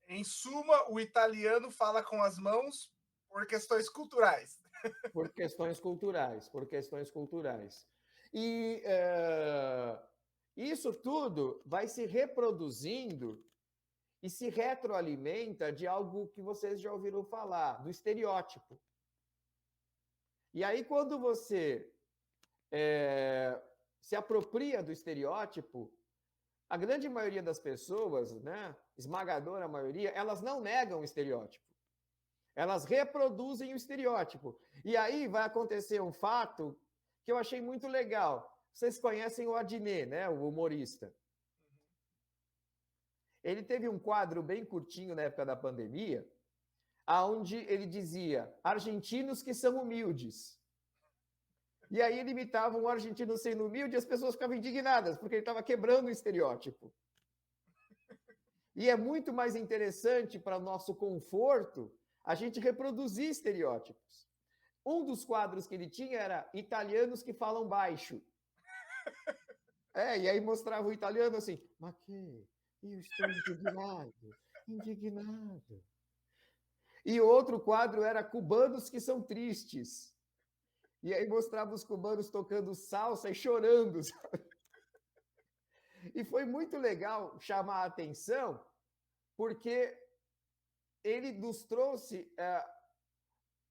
Em suma, o italiano fala com as mãos por questões culturais. Por questões culturais. E isso tudo vai se reproduzindo e se retroalimenta de algo que vocês já ouviram falar, do estereótipo. E aí, quando você se apropria do estereótipo, a grande maioria das pessoas, né, esmagadora maioria, elas não negam o estereótipo. Elas reproduzem o estereótipo. E aí vai acontecer um fato que eu achei muito legal. Vocês conhecem o Adnet, né, o humorista. Ele teve um quadro bem curtinho na época da pandemia, onde ele dizia, argentinos que são humildes. E aí ele imitava um argentino sendo humilde e as pessoas ficavam indignadas, porque ele estava quebrando o estereótipo. E é muito mais interessante para o nosso conforto a gente reproduzir estereótipos. Um dos quadros que ele tinha era italianos que falam baixo. E aí mostrava o italiano assim, mas que? Eu estou indignado. E outro quadro era cubanos que são tristes. E aí mostrava os cubanos tocando salsa e chorando. Sabe? E foi muito legal chamar a atenção, porque ele nos trouxe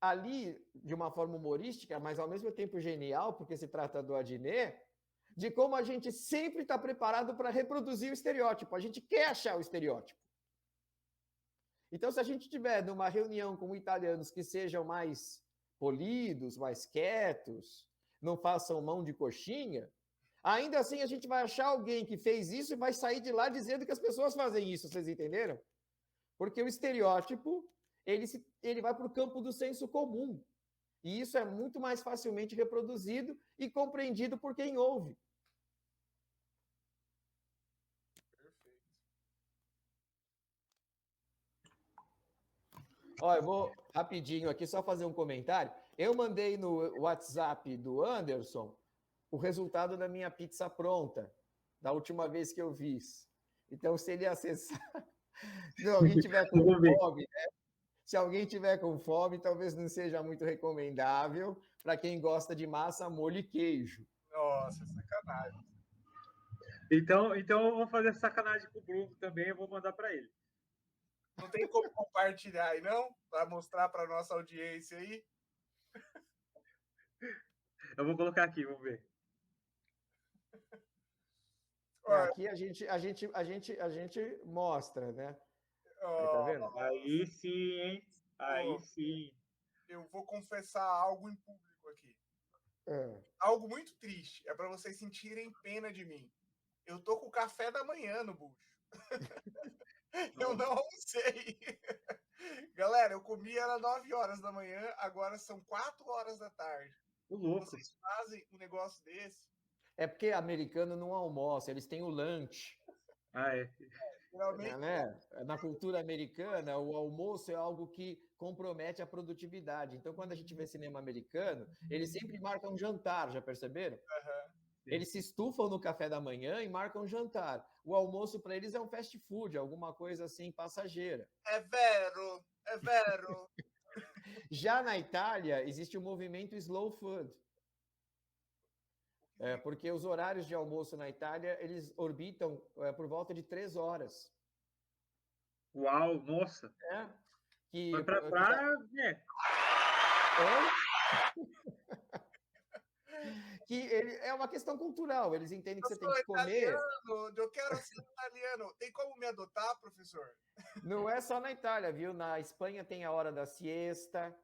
ali, de uma forma humorística, mas ao mesmo tempo genial, porque se trata do Adnet, de como a gente sempre está preparado para reproduzir o estereótipo. A gente quer achar o estereótipo. Então, se a gente tiver numa reunião com italianos que sejam mais polidos, mais quietos, não façam mão de coxinha, ainda assim a gente vai achar alguém que fez isso e vai sair de lá dizendo que as pessoas fazem isso, vocês entenderam? Porque o estereótipo, ele vai para o campo do senso comum. E isso é muito mais facilmente reproduzido e compreendido por quem ouve. Perfeito. Ó, eu vou rapidinho aqui só fazer um comentário. Eu mandei no WhatsApp do Anderson o resultado da minha pizza pronta, da última vez que eu fiz. Então, se ele acessar... Se alguém tiver com fome, né? Se alguém tiver com fome, talvez não seja muito recomendável para quem gosta de massa, molho e queijo. Nossa, sacanagem. Então eu vou fazer sacanagem com o Bruno também, eu vou mandar para ele. Não tem como compartilhar aí, não? Para mostrar para nossa audiência aí? Eu vou colocar aqui, vamos ver. Aqui a gente mostra, né? Tá vendo? Aí sim, hein? Aí sim. Eu vou confessar algo em público aqui. Algo muito triste. É para vocês sentirem pena de mim. Eu tô com o café da manhã no bucho. Eu não almocei. Galera, eu comi era 9 horas da manhã, agora são 4 horas da tarde. O louco. Vocês fazem um negócio desse? É porque americano não almoça, eles têm o lunch. Geralmente... né? Na cultura americana, o almoço é algo que compromete a produtividade. Então, quando a gente vê cinema americano, eles sempre marcam um jantar, já perceberam? Eles se estufam no café da manhã e marcam um jantar. O almoço, para eles, é um fast food, alguma coisa assim, passageira. É vero, é vero. Já na Itália, existe o movimento slow food. Porque os horários de almoço na Itália, eles orbitam por volta de 3 horas. Uau, nossa! É uma questão cultural, eles entendem que você tem que comer. Eu quero ser italiano. Tem como me adotar, professor? Não é só na Itália, viu? Na Espanha tem a hora da siesta,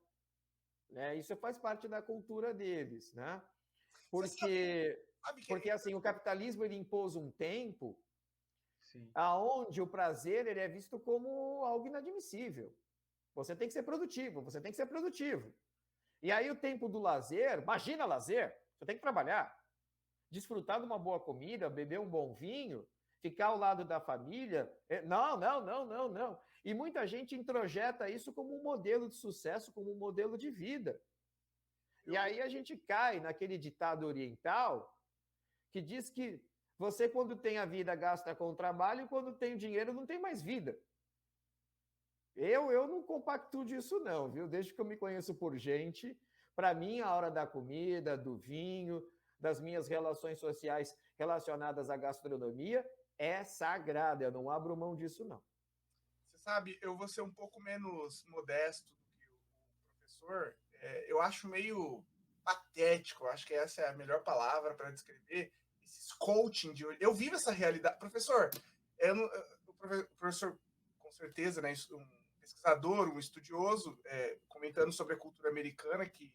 né? Isso faz parte da cultura deles, né? Porque assim, o capitalismo ele impôs um tempo aonde o prazer ele é visto como algo inadmissível. Você tem que ser produtivo, você tem que ser produtivo. E aí o tempo do lazer, imagina lazer, você tem que trabalhar, desfrutar de uma boa comida, beber um bom vinho, ficar ao lado da família. Não, não, não, não, não. E muita gente introjeta isso como um modelo de sucesso, como um modelo de vida. E aí a gente cai naquele ditado oriental que diz que você, quando tem a vida, gasta com o trabalho, e quando tem o dinheiro, não tem mais vida. Eu não compactuo disso, não, viu? Desde que eu me conheço por gente, para mim, a hora da comida, do vinho, das minhas relações sociais relacionadas à gastronomia é sagrada. Eu não abro mão disso, não. Você sabe, eu vou ser um pouco menos modesto do que o professor. Eu acho meio patético, acho que essa é a melhor palavra para descrever esses coaching de hoje. Eu vivo essa realidade. Professor, o professor, com certeza, né, um pesquisador, um estudioso, comentando sobre a cultura americana, que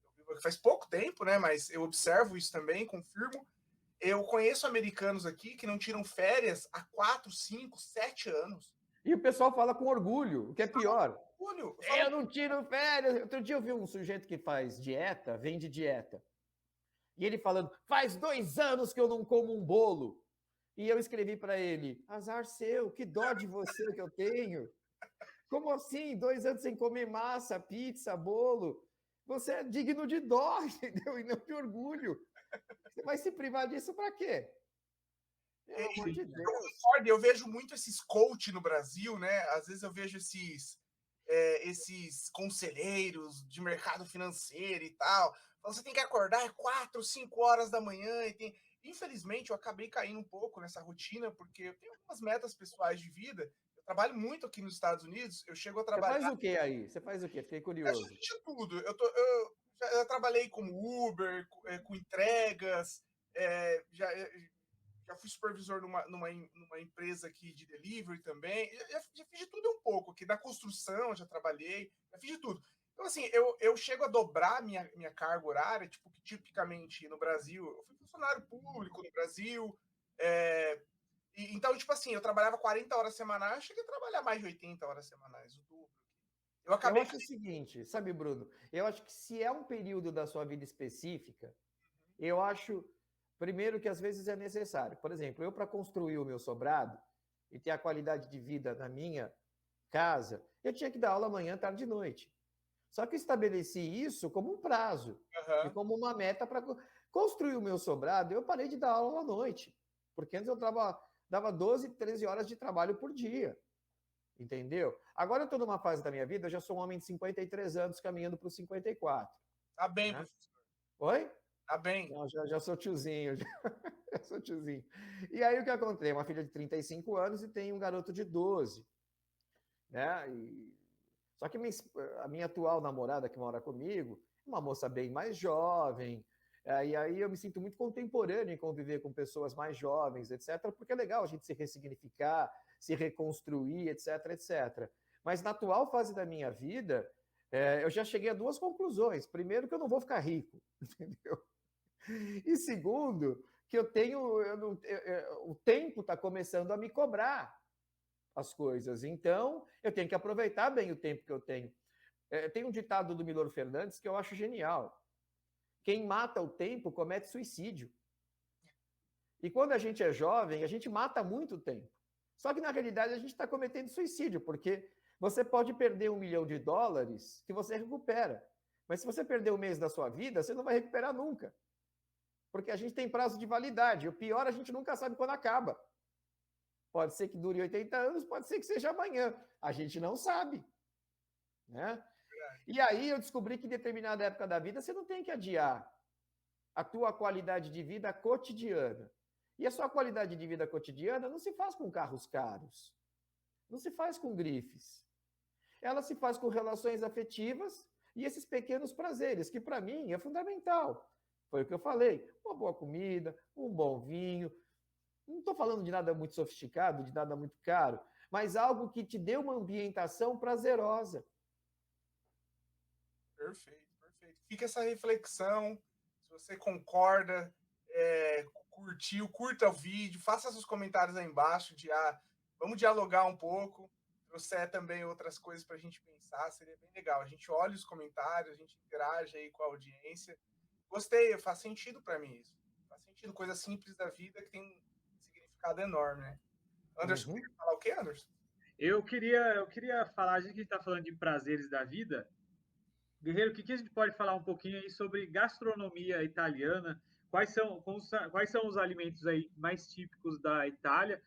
eu vivo aqui faz pouco tempo, né, mas eu observo isso também, confirmo. Eu conheço americanos aqui que não tiram férias há 4, 5, 7 anos. E o pessoal fala com orgulho, o que é pior. Orgulho. Eu não tiro férias. Outro dia eu vi um sujeito que faz dieta, vende dieta. E ele falando, faz 2 anos que eu não como um bolo. E eu escrevi para ele, azar seu, que dó de você que eu tenho. Como assim? 2 anos sem comer massa, pizza, bolo? Você é digno de dó, entendeu? E não de orgulho. Você vai se privar disso para quê? Pelo amor de Deus. Eu vejo muito esses coach no Brasil, né? Às vezes eu vejo esses conselheiros de mercado financeiro e tal. Você tem que acordar 4, 5 horas da manhã. Infelizmente, eu acabei caindo um pouco nessa rotina, porque eu tenho algumas metas pessoais de vida. Eu trabalho muito aqui nos Estados Unidos. Eu chego a trabalhar... Você faz o que aí? Você faz o quê? Fiquei curioso. Eu já fiz tudo. Eu já trabalhei como Uber, com entregas, já fui supervisor numa empresa aqui de delivery também. Já fiz de tudo um pouco aqui. Da construção, já trabalhei, já fiz de tudo. Então, assim, eu chego a dobrar minha carga horária, tipo, que tipicamente no Brasil, eu fui funcionário público no Brasil, então, tipo assim, eu trabalhava 40 horas semanais, eu cheguei a trabalhar mais de 80 horas semanais, o dobro. Eu acho o seguinte, sabe, Bruno? Eu acho que se é um período da sua vida específica, eu acho, primeiro, que às vezes é necessário. Por exemplo, eu, para construir o meu sobrado e ter a qualidade de vida na minha casa, eu tinha que dar aula manhã, tarde e noite. Só que eu estabeleci isso como um prazo e como uma meta para construir o meu sobrado. Eu parei de dar aula à noite, porque antes eu dava 12, 13 horas de trabalho por dia. Entendeu? Agora eu estou numa fase da minha vida, eu já sou um homem de 53 anos, caminhando para os 54. Tá bem, né? Professor. Oi? Tá bem. Não, já sou tiozinho, já sou tiozinho. E aí o que acontece? Uma filha de 35 anos e tem um garoto de 12. Né? Só que a minha atual namorada que mora comigo, uma moça bem mais jovem, e aí eu me sinto muito contemporâneo em conviver com pessoas mais jovens, etc., porque é legal a gente se ressignificar, se reconstruir, etc., etc. Mas na atual fase da minha vida, eu já cheguei a 2 conclusões. Primeiro, que eu não vou ficar rico, entendeu? E segundo, que o tempo está começando a me cobrar as coisas. Então, eu tenho que aproveitar bem o tempo que eu tenho. Tem um ditado do Milor Fernandes que eu acho genial. Quem mata o tempo comete suicídio. E quando a gente é jovem, a gente mata muito tempo. Só que, na realidade, a gente está cometendo suicídio, porque você pode perder $1 milhão que você recupera. Mas se você perder um mês da sua vida, você não vai recuperar nunca. Porque a gente tem prazo de validade. O pior, a gente nunca sabe quando acaba. Pode ser que dure 80 anos, pode ser que seja amanhã. A gente não sabe. Né? E aí eu descobri que em determinada época da vida você não tem que adiar a tua qualidade de vida cotidiana. E a sua qualidade de vida cotidiana não se faz com carros caros. Não se faz com grifes. Ela se faz com relações afetivas e esses pequenos prazeres, que para mim é fundamental. Foi o que eu falei. Uma boa comida, um bom vinho. Não estou falando de nada muito sofisticado, de nada muito caro, mas algo que te dê uma ambientação prazerosa. Perfeito, perfeito. Fica essa reflexão. Se você concorda, curtiu, curta o vídeo, faça seus comentários aí embaixo. Vamos dialogar um pouco. trouxer também outras coisas para a gente pensar, seria bem legal. A gente olha os comentários, a gente interage aí com a audiência. Gostei, faz sentido para mim isso. Faz sentido, coisa simples da vida que tem um significado enorme, né? Anderson, quer falar o quê, Anderson? Eu queria falar, a gente está falando de prazeres da vida. Guerreiro, o que a gente pode falar um pouquinho aí sobre gastronomia italiana? Quais são os alimentos aí mais típicos da Itália?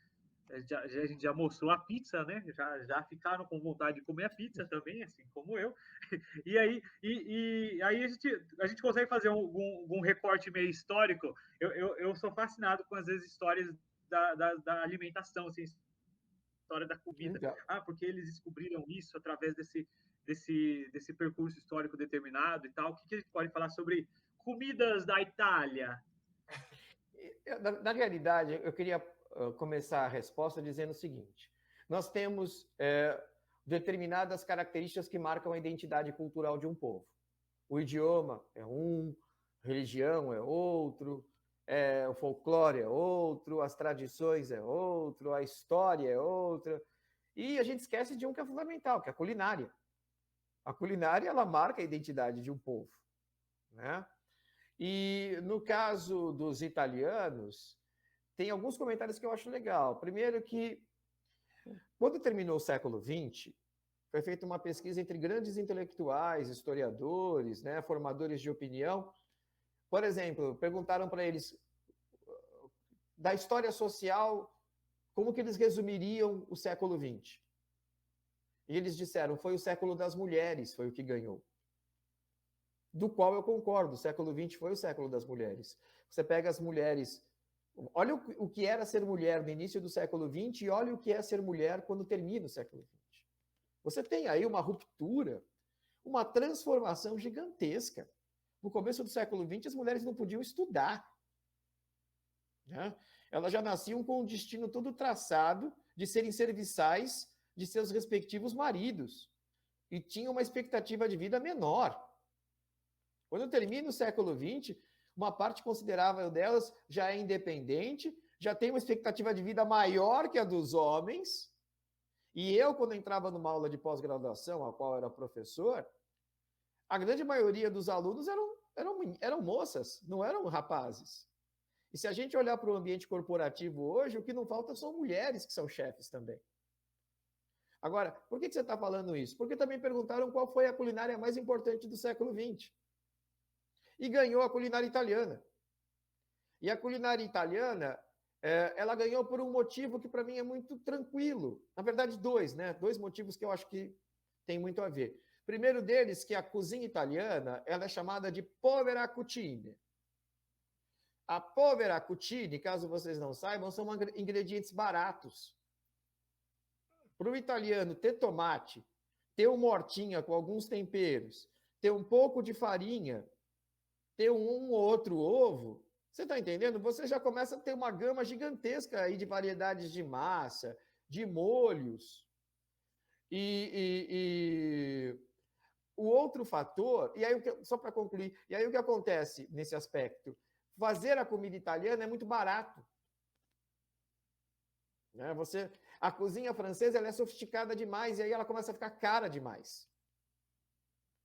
A gente já mostrou a pizza, né? Já ficaram com vontade de comer a pizza também, assim como eu. E aí a gente consegue fazer um recorte meio histórico. Eu sou fascinado com, às vezes, histórias da alimentação, assim, história da comida. Então, Porque eles descobriram isso através desse percurso histórico determinado e tal. O que a gente pode falar sobre comidas da Itália? na realidade, eu queria começar a resposta dizendo o seguinte: nós temos determinadas características que marcam a identidade cultural de um povo. O idioma é um, religião é outro, o folclore é outro, as tradições é outro, a história é outra. E a gente esquece de um que é fundamental, que é a culinária. A culinária, ela marca a identidade de um povo, né? E no caso dos italianos, tem alguns comentários que eu acho legal. Primeiro que, quando terminou o século XX, foi feita uma pesquisa entre grandes intelectuais, historiadores, né, formadores de opinião. Por exemplo, perguntaram para eles da história social, como que eles resumiriam o século XX. E eles disseram, foi o século das mulheres, foi o que ganhou. Do qual eu concordo, o século XX foi o século das mulheres. Você pega as mulheres, olha o que era ser mulher no início do século XX e olha o que é ser mulher quando termina o século XX. Você tem aí uma ruptura, uma transformação gigantesca. No começo do século XX, as mulheres não podiam estudar, né? Elas já nasciam com o destino todo traçado de serem serviçais de seus respectivos maridos e tinham uma expectativa de vida menor. Quando termina o século XX, uma parte considerável delas já é independente, já tem uma expectativa de vida maior que a dos homens. E eu, quando entrava numa aula de pós-graduação, a qual eu era professor, a grande maioria dos alunos eram moças, não eram rapazes. E se a gente olhar para o ambiente corporativo hoje, o que não falta são mulheres que são chefes também. Agora, por que você está falando isso? Porque também perguntaram qual foi a culinária mais importante do século XX. E ganhou a culinária italiana. E a culinária italiana, ela ganhou por um motivo que para mim é muito tranquilo. Na verdade, dois, né? Dois motivos que eu acho que tem muito a ver. Primeiro deles, que a cozinha italiana, ela é chamada de povera cucina. A povera cucina, caso vocês não saibam, são ingredientes baratos. Para o italiano ter tomate, ter uma hortinha com alguns temperos, ter um pouco de farinha, ter um ou outro ovo, você está entendendo? Você já começa a ter uma gama gigantesca aí de variedades de massa, de molhos. E o outro fator, e aí só para concluir, e aí o que acontece nesse aspecto? Fazer a comida italiana é muito barato. Né? A cozinha francesa ela é sofisticada demais, e aí ela começa a ficar cara demais.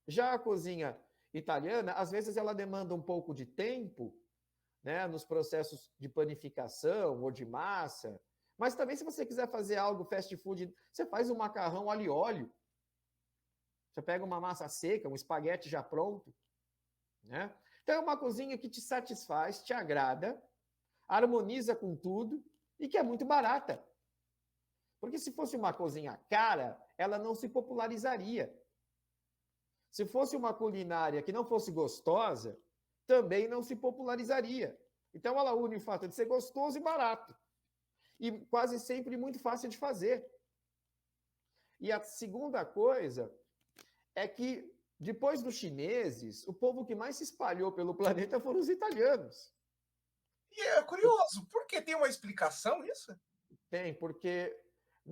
Já a cozinha italiana, às vezes ela demanda um pouco de tempo, né, nos processos de panificação ou de massa, mas também se você quiser fazer algo fast food, você faz um macarrão alho e óleo, você pega uma massa seca, um espaguete já pronto, né? Então é uma cozinha que te satisfaz, te agrada, harmoniza com tudo e que é muito barata. Porque se fosse uma cozinha cara, ela não se popularizaria. Se fosse uma culinária que não fosse gostosa, também não se popularizaria. Então, ela une o fato de ser gostoso e barato. E quase sempre muito fácil de fazer. E a segunda coisa é que, depois dos chineses, o povo que mais se espalhou pelo planeta foram os italianos. E é curioso, por que tem uma explicação isso? Tem, porque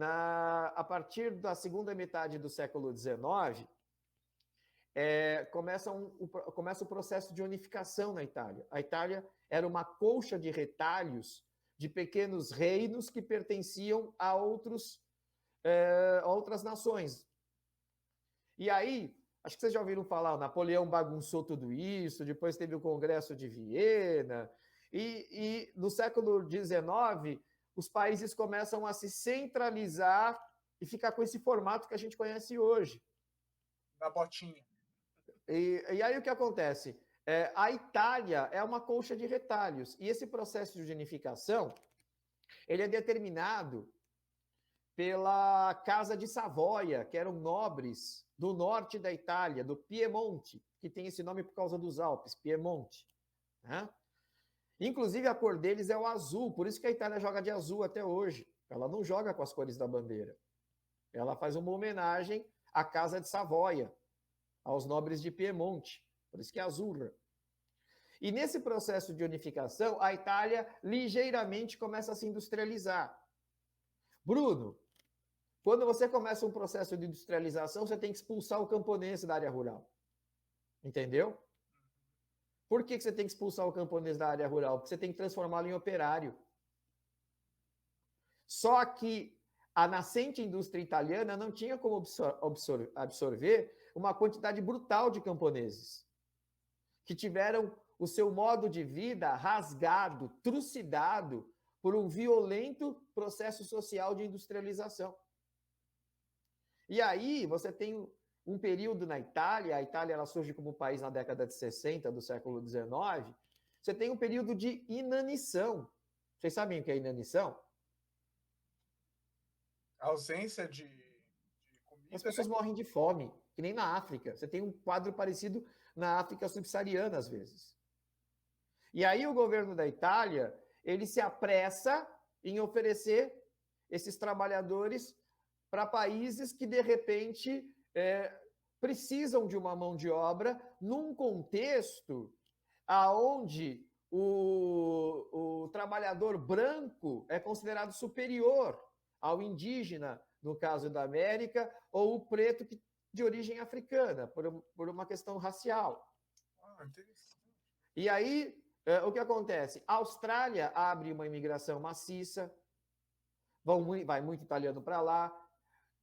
a partir da segunda metade do século XIX, começa o processo de unificação na Itália. A Itália era uma colcha de retalhos de pequenos reinos que pertenciam a outros outras nações. E aí, acho que vocês já ouviram falar, o Napoleão bagunçou tudo isso, depois teve o Congresso de Viena, e no século XIX, os países começam a se centralizar e ficar com esse formato que a gente conhece hoje. Da botinha. E aí o que acontece? A Itália é uma colcha de retalhos, e esse processo de unificação, ele é determinado pela Casa de Savoia, que eram nobres do norte da Itália, do Piemonte, que tem esse nome por causa dos Alpes, Piemonte. Né? Inclusive, a cor deles é o azul, por isso que a Itália joga de azul até hoje. Ela não joga com as cores da bandeira. Ela faz uma homenagem à Casa de Savoia, aos nobres de Piemonte, por isso que é azurra. E nesse processo de unificação, a Itália ligeiramente começa a se industrializar. Bruno, quando você começa um processo de industrialização, você tem que expulsar o camponês da área rural. Entendeu? Por que você tem que expulsar o camponês da área rural? Porque você tem que transformá-lo em operário. Só que a nascente indústria italiana não tinha como absorver uma quantidade brutal de camponeses que tiveram o seu modo de vida rasgado, trucidado por um violento processo social de industrialização. E aí você tem um período na Itália, a Itália ela surge como país na década de 60 do século XIX, você tem um período de inanição. Vocês sabem o que é inanição? A ausência de comida. As pessoas morrem de fome, que nem na África. Você tem um quadro parecido na África subsaariana, às vezes. E aí o governo da Itália, ele se apressa em oferecer esses trabalhadores para países que, de repente, precisam de uma mão de obra num contexto onde o trabalhador branco é considerado superior ao indígena, no caso da América, ou o preto de origem africana, por uma questão racial. Interessante. E aí, o que acontece? A Austrália abre uma imigração maciça, vai muito italiano para lá.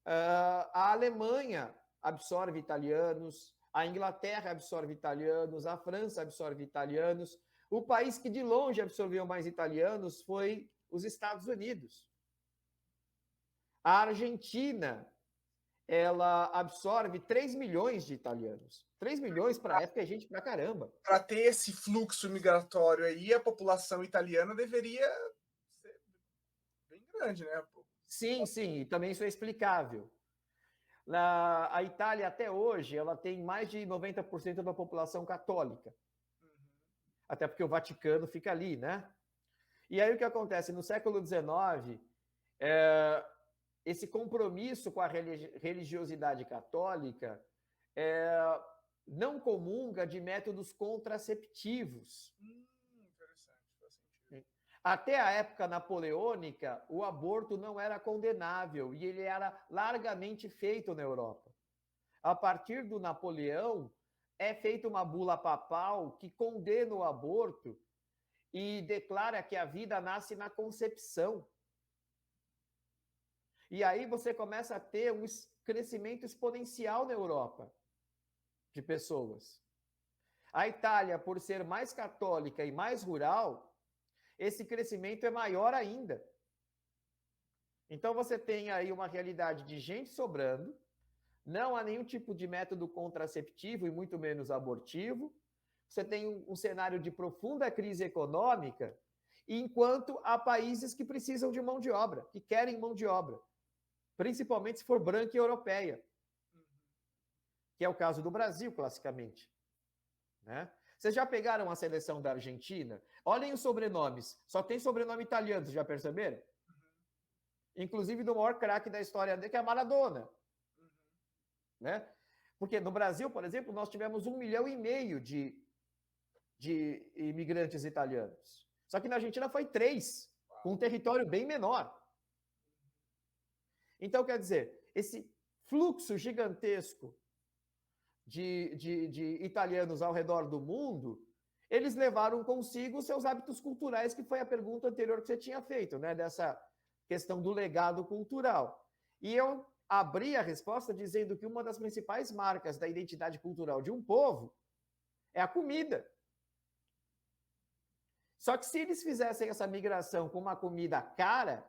A Alemanha absorve italianos, a Inglaterra absorve italianos, a França absorve italianos. O país que de longe absorveu mais italianos foi os Estados Unidos. A Argentina, ela absorve 3 milhões de italianos. 3 milhões para a época é gente pra caramba. Para ter esse fluxo migratório aí, a população italiana deveria ser bem grande, né? Sim, sim, e também isso é explicável. A Itália, até hoje, ela tem mais de 90% da população católica. Até porque o Vaticano fica ali, né? E aí o que acontece? No século XIX, esse compromisso com a religiosidade católica não comunga de métodos contraceptivos. Interessante, faz sentido. Até a época napoleônica, o aborto não era condenável e ele era largamente feito na Europa. A partir do Napoleão, é feita uma bula papal que condena o aborto e declara que a vida nasce na concepção. E aí você começa a ter um crescimento exponencial na Europa de pessoas. A Itália, por ser mais católica e mais rural, esse crescimento é maior ainda. Então você tem aí uma realidade de gente sobrando, não há nenhum tipo de método contraceptivo e muito menos abortivo. Você tem um cenário de profunda crise econômica, enquanto há países que precisam de mão de obra, que querem mão de obra, principalmente se for branca e europeia, que é o caso do Brasil, classicamente. Né? Vocês já pegaram a seleção da Argentina? Olhem os sobrenomes. Só tem sobrenome italiano, vocês já perceberam? Inclusive do maior craque da história dele, que é a Maradona. Né? Porque no Brasil, por exemplo, nós tivemos 1,5 milhão de imigrantes italianos. Só que na Argentina foi 3, com um território bem menor. Então, quer dizer, esse fluxo gigantesco de italianos ao redor do mundo, eles levaram consigo seus hábitos culturais, que foi a pergunta anterior que você tinha feito, né? Dessa questão do legado cultural. E eu abri a resposta dizendo que uma das principais marcas da identidade cultural de um povo é a comida. Só que se eles fizessem essa migração com uma comida cara,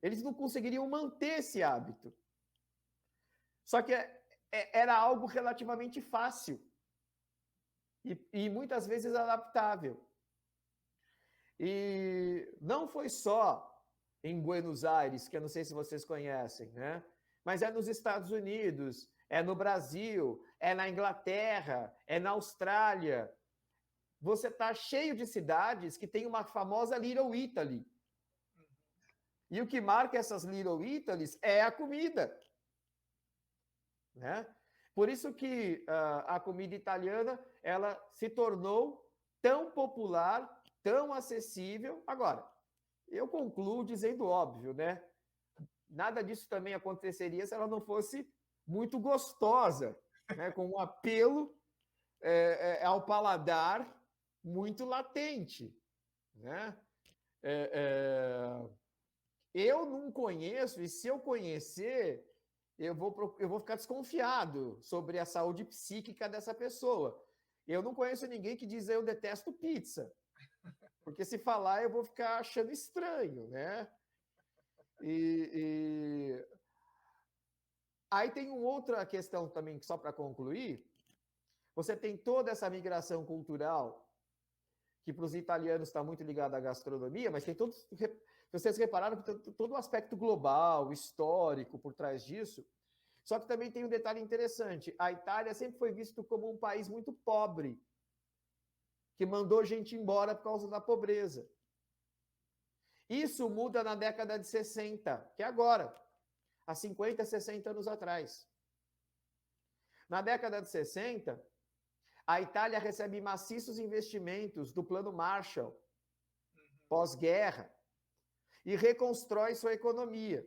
eles não conseguiriam manter esse hábito. Só que era algo relativamente fácil e muitas vezes adaptável. E não foi só em Buenos Aires, que eu não sei se vocês conhecem, né? Mas é nos Estados Unidos, é no Brasil, é na Inglaterra, é na Austrália. Você está cheio de cidades que tem uma famosa Little Italy. E o que marca essas Little Italies é a comida. Né? Por isso que a comida italiana ela se tornou tão popular, tão acessível. Agora, eu concluo dizendo óbvio, né? Nada disso também aconteceria se ela não fosse muito gostosa, né? Com um apelo ao paladar muito latente, né? Eu não conheço, e se eu conhecer, eu vou ficar desconfiado sobre a saúde psíquica dessa pessoa. Eu não conheço ninguém que diz eu detesto pizza, porque se falar eu vou ficar achando estranho, né? Aí tem uma outra questão também, só para concluir. Você tem toda essa migração cultural, que para os italianos está muito ligada à gastronomia, mas tem todos... Vocês repararam que tem todo o aspecto global, histórico por trás disso. Só que também tem um detalhe interessante. A Itália sempre foi visto como um país muito pobre, que mandou gente embora por causa da pobreza. Isso muda na década de 60, que é agora, há 50, 60 anos atrás. Na década de 60, a Itália recebe maciços investimentos do Plano Marshall, pós-guerra, e reconstrói sua economia.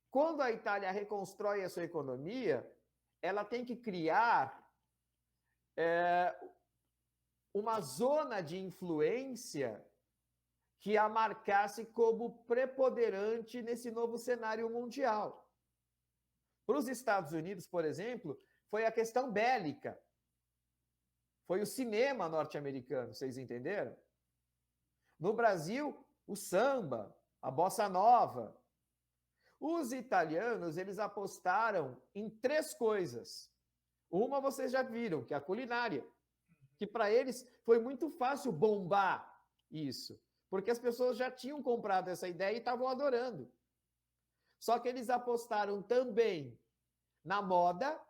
Quando a Itália reconstrói a sua economia, ela tem que criar uma zona de influência que a marcasse como preponderante nesse novo cenário mundial. Para os Estados Unidos, por exemplo, foi a questão bélica. Foi o cinema norte-americano, vocês entenderam? No Brasil, o samba, a bossa nova. Os italianos, eles apostaram em 3 coisas. Uma vocês já viram, que é a culinária. Que para eles foi muito fácil bombar isso. Porque as pessoas já tinham comprado essa ideia e estavam adorando. Só que eles apostaram também na moda.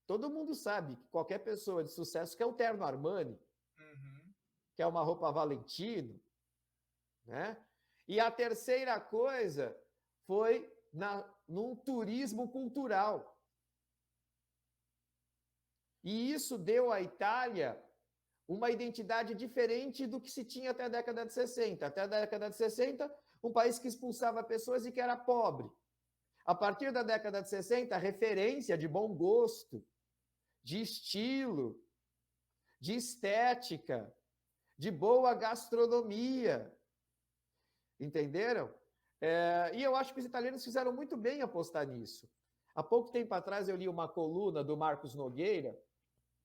Todo mundo sabe que qualquer pessoa de sucesso quer um terno Armani, quer uma roupa Valentino, né? E a terceira coisa foi num turismo cultural. E isso deu à Itália uma identidade diferente do que se tinha até a década de 60. Até a década de 60, um país que expulsava pessoas e que era pobre. A partir da década de 60, a referência de bom gosto, de estilo, de estética, de boa gastronomia. Entenderam? E eu acho que os italianos fizeram muito bem apostar nisso. Há pouco tempo atrás eu li uma coluna do Marcos Nogueira,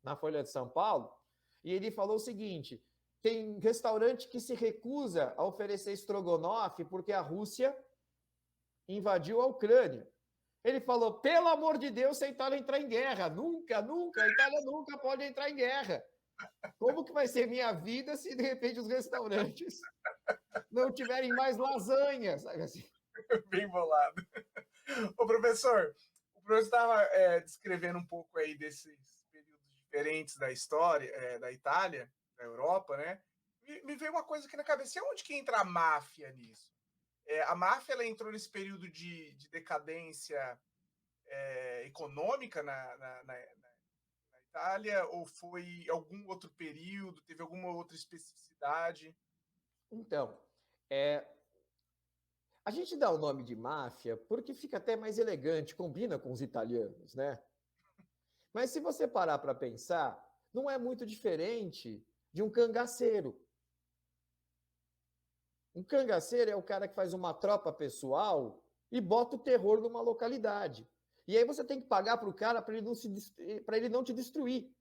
na Folha de São Paulo, e ele falou o seguinte: tem restaurante que se recusa a oferecer estrogonofe porque a Rússia invadiu a Ucrânia. Ele falou, pelo amor de Deus, se a Itália entrar em guerra. Nunca, nunca, a Itália nunca pode entrar em guerra. Como que vai ser minha vida se, de repente, os restaurantes não tiverem mais lasanha, sabe assim? Bem bolado. Ô, professor, o professor estava descrevendo um pouco aí desses períodos diferentes da história da Itália, da Europa, né? Me veio uma coisa aqui na cabeça. E onde que entra a máfia nisso? A máfia ela entrou nesse período de decadência econômica na Itália, ou foi algum outro período, teve alguma outra especificidade? Então, a gente dá o nome de máfia porque fica até mais elegante, combina com os italianos, né? Mas se você parar para pensar, não é muito diferente de um cangaceiro. Um cangaceiro é o cara que faz uma tropa pessoal e bota o terror numa localidade. E aí você tem que pagar para o cara para ele não te destruir.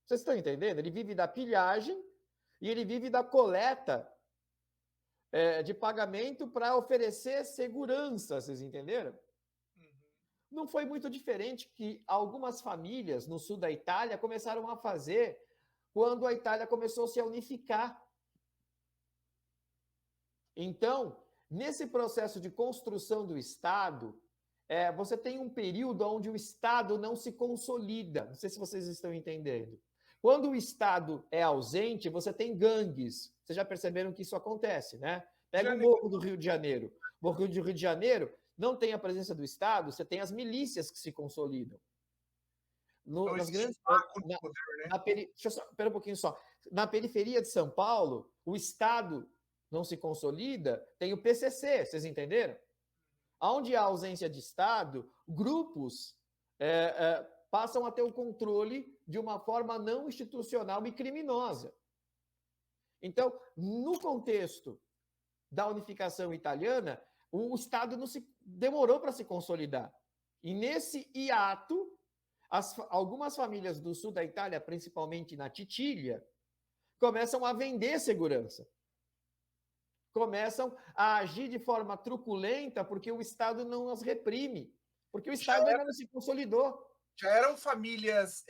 Vocês estão entendendo? Ele vive da pilhagem e ele vive da coleta de pagamento para oferecer segurança. Vocês entenderam? Não foi muito diferente que algumas famílias no sul da Itália começaram a fazer quando a Itália começou a se unificar. Então, nesse processo de construção do Estado, você tem um período onde o Estado não se consolida. Não sei se vocês estão entendendo. Quando o Estado é ausente, você tem gangues. Vocês já perceberam que isso acontece, né? Pega o Morro do Rio de Janeiro. O Morro do Rio de Janeiro não tem a presença do Estado, você tem as milícias que se consolidam. Nas grandes, espera um pouquinho só. Na periferia de São Paulo, o Estado não se consolida, tem o PCC, vocês entenderam? Onde há ausência de Estado, grupos passam a ter o controle de uma forma não institucional e criminosa. Então, no contexto da unificação italiana, o Estado não demorou para se consolidar. E nesse hiato, algumas famílias do sul da Itália, principalmente na Titília, começam a vender segurança. Começam a agir de forma truculenta porque o Estado não as reprime, porque o Estado ainda não se consolidou. Já eram famílias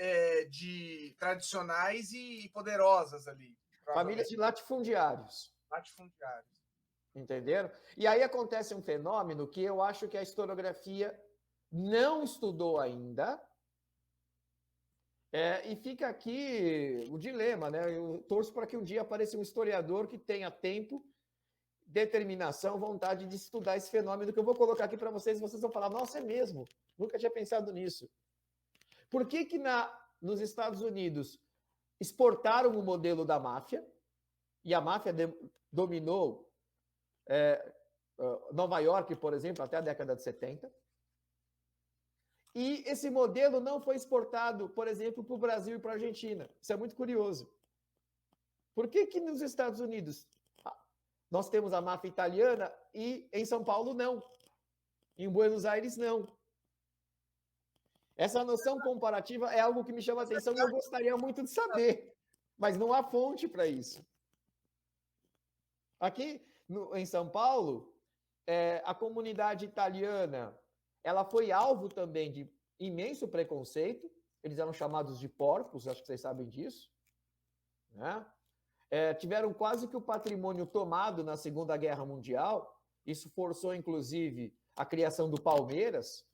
tradicionais e poderosas ali. Famílias de latifundiários. Latifundiários. Entenderam? E aí acontece um fenômeno que eu acho que a historiografia não estudou ainda. E fica aqui o dilema, né? Eu torço para que um dia apareça um historiador que tenha tempo, determinação, vontade de estudar esse fenômeno que eu vou colocar aqui para vocês, e vocês vão falar, nossa, é mesmo, nunca tinha pensado nisso. Por que nos Estados Unidos exportaram o modelo da máfia, e a máfia dominou Nova York, por exemplo, até a década de 70, e esse modelo não foi exportado, por exemplo, para o Brasil e para a Argentina. Isso é muito curioso. Por que nos Estados Unidos nós temos a máfia italiana e em São Paulo não? Em Buenos Aires não? Essa noção comparativa é algo que me chama a atenção e eu gostaria muito de saber, mas não há fonte para isso. Aqui em São Paulo, a comunidade italiana ela foi alvo também de imenso preconceito. Eles eram chamados de porcos, acho que vocês sabem disso. Né? Tiveram quase que o patrimônio tomado na Segunda Guerra Mundial. Isso forçou, inclusive, a criação do Palmeiras,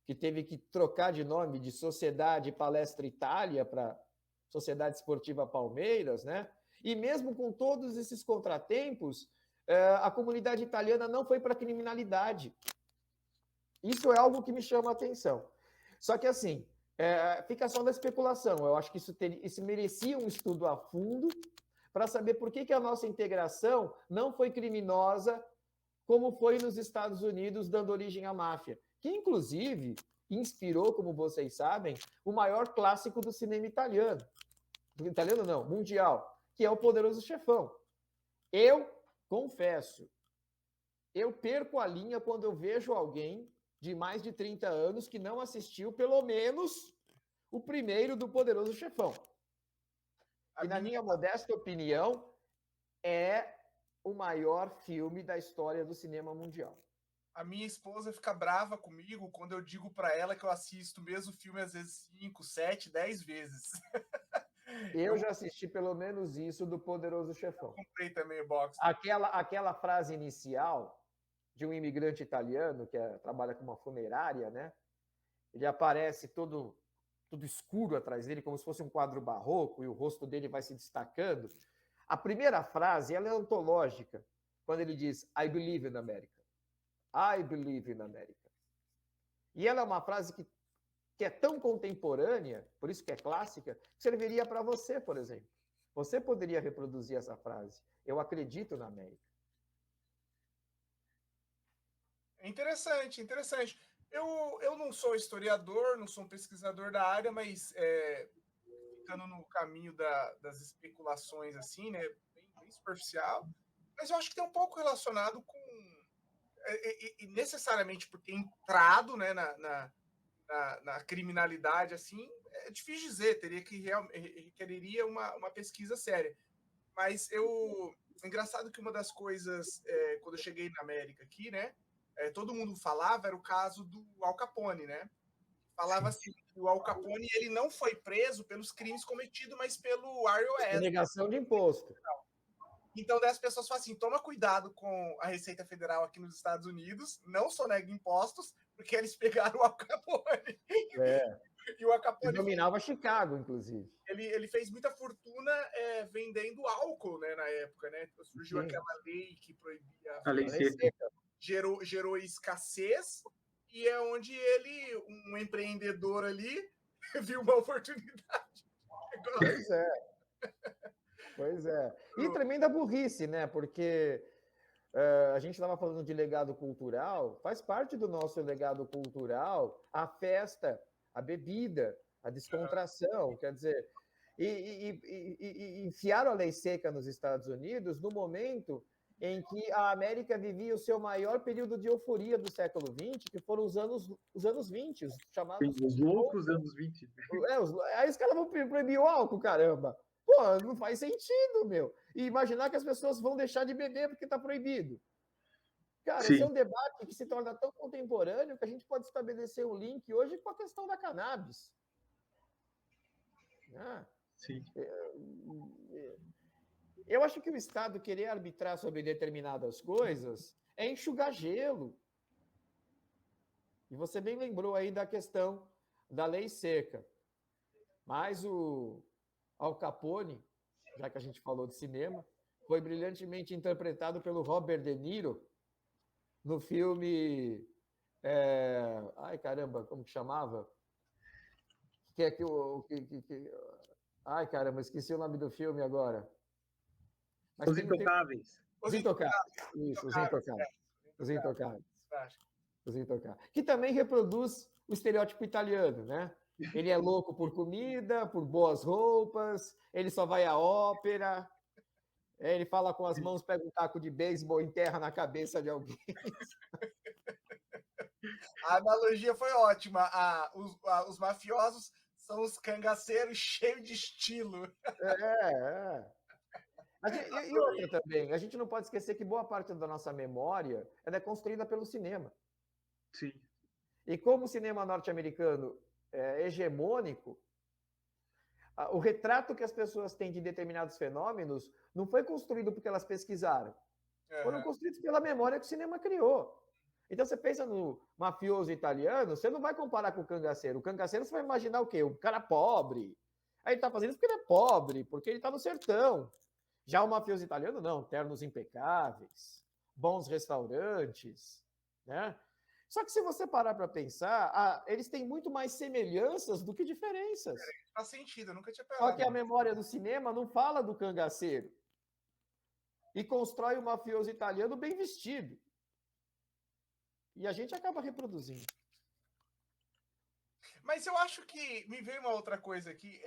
que teve que trocar de nome de Sociedade Palestra Itália para Sociedade Esportiva Palmeiras. Né? E mesmo com todos esses contratempos, a comunidade italiana não foi para a criminalidade. Isso é algo que me chama a atenção. Só que, assim, fica só na especulação. Eu acho que isso merecia um estudo a fundo para saber por que a nossa integração não foi criminosa como foi nos Estados Unidos, dando origem à máfia, que, inclusive, inspirou, como vocês sabem, o maior clássico do cinema italiano. Italiano não, mundial, que é O Poderoso Chefão. Eu confesso, eu perco a linha quando eu vejo alguém de mais de 30 anos que não assistiu, pelo menos, o primeiro do Poderoso Chefão. E, na minha modesta opinião, é o maior filme da história do cinema mundial. A minha esposa fica brava comigo quando eu digo para ela que eu assisto o mesmo filme às vezes 5, 7, 10 vezes. Eu já assisti pelo menos isso do Poderoso Chefão. Eu comprei também o box. Aquela frase inicial de um imigrante italiano que trabalha com uma funerária, né? Ele aparece todo escuro atrás dele, como se fosse um quadro barroco, e o rosto dele vai se destacando. A primeira frase, ela é antológica, quando ele diz, I believe in America. I believe in America. E ela é uma frase que é tão contemporânea, por isso que é clássica, que serviria para você, por exemplo. Você poderia reproduzir essa frase. Eu acredito na América. Interessante, interessante. Eu não sou historiador, não sou um pesquisador da área, mas ficando no caminho das especulações, assim, né, bem superficial, Mas eu acho que tem um pouco relacionado com e necessariamente por ter entrado, né, na criminalidade, assim, é difícil dizer, requeriria uma pesquisa séria. Mas engraçado que uma das coisas, quando eu cheguei na América aqui, né, todo mundo falava, era o caso do Al Capone, né? Falava assim, que o Al Capone ele não foi preso pelos crimes cometidos, mas pelo IRS. Negação de imposto. Então, daí as pessoas falam assim, toma cuidado com a Receita Federal aqui nos Estados Unidos, não sonega impostos, porque eles pegaram o Al Capone. E o Al Capone dominava Chicago, inclusive. Ele fez muita fortuna vendendo álcool, né, na época, né? Surgiu aquela lei que proibia a lei seca. Gerou escassez, e é onde ele, um empreendedor ali, viu uma oportunidade. Pois é. E tremenda burrice, né? Porque a gente estava falando de legado cultural, faz parte do nosso legado cultural a festa, a bebida, a descontração, quer dizer, e enfiaram a lei seca nos Estados Unidos no momento em que a América vivia o seu maior período de euforia do século XX, que foram os anos 20, os chamados... Os loucos anos 20. Aí os caras vão proibir o álcool, caramba. Pô, não faz sentido, meu. E imaginar que as pessoas vão deixar de beber porque está proibido. Cara, esse é um debate que se torna tão contemporâneo que a gente pode estabelecer um link hoje com a questão da cannabis. Sim. Eu acho que o Estado querer arbitrar sobre determinadas coisas é enxugar gelo. E você bem lembrou aí da questão da lei seca. Mas o Al Capone, já que a gente falou de cinema, foi brilhantemente interpretado pelo Robert De Niro no filme... Ai, caramba, como que chamava? Ai, caramba, esqueci o nome do filme agora. Mas Os Intocáveis. Os Intocáveis. Isso, Os Intocáveis. Os Intocáveis. Os Intocáveis. Que também reproduz o estereótipo italiano, né? Ele é louco por comida, por boas roupas, ele só vai à ópera, ele fala com as mãos, pega um taco de beisebol e enterra na cabeça de alguém. A analogia foi ótima. Os mafiosos são os cangaceiros cheios de estilo. E outra também, a gente não pode esquecer que boa parte da nossa memória ela é construída pelo cinema. Sim. E como o cinema norte-americano é hegemônico, o retrato que as pessoas têm de determinados fenômenos não foi construído porque elas pesquisaram. Foram construídos pela memória que o cinema criou. Então, você pensa no mafioso italiano, você não vai comparar com o cangaceiro. O cangaceiro, você vai imaginar o quê? Um cara pobre. Aí ele está fazendo isso porque ele é pobre, porque ele está no sertão. Já o mafioso italiano, não. Ternos impecáveis, bons restaurantes, né? Só que se você parar para pensar, eles têm muito mais semelhanças do que diferenças. Faz sentido, eu nunca tinha pensado. Só que a memória do cinema não fala do cangaceiro. E constrói o mafioso italiano bem vestido. E a gente acaba reproduzindo. Mas eu acho que me veio uma outra coisa aqui,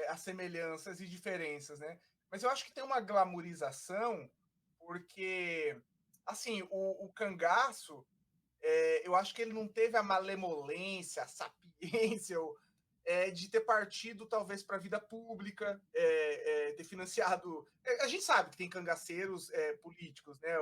as semelhanças e diferenças, né? Mas eu acho que tem uma glamourização, porque, assim, o cangaço, eu acho que ele não teve a malemolência, a sapiência, de ter partido, talvez, para a vida pública, ter financiado... A gente sabe que tem cangaceiros políticos, né?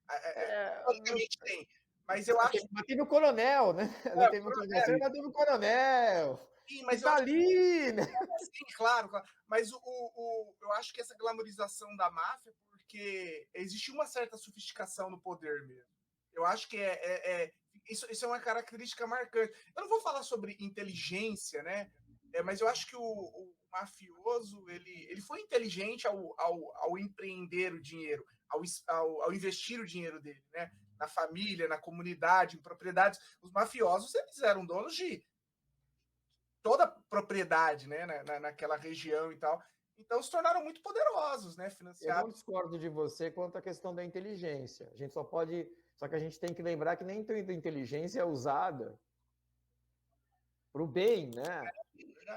A gente tem. Mas eu acho... Mas teve o coronel, né? Teve o cangaceiro, mas teve o coronel. Sim, mas tá ali, né? Sim, claro. Mas eu acho que essa glamorização da máfia, porque existe uma certa sofisticação no poder mesmo. Eu acho que isso é uma característica marcante. Eu não vou falar sobre inteligência, né? Mas eu acho que o mafioso ele foi inteligente ao empreender o dinheiro, ao investir o dinheiro dele, né? Na família, na comunidade, em propriedades. Os mafiosos, eles eram donos de toda a propriedade, né? Naquela região e tal. Então, se tornaram muito poderosos, né? Financiados. Eu não discordo de você quanto à questão da inteligência. A gente só que a gente tem que lembrar que nem toda inteligência é usada para o bem, né?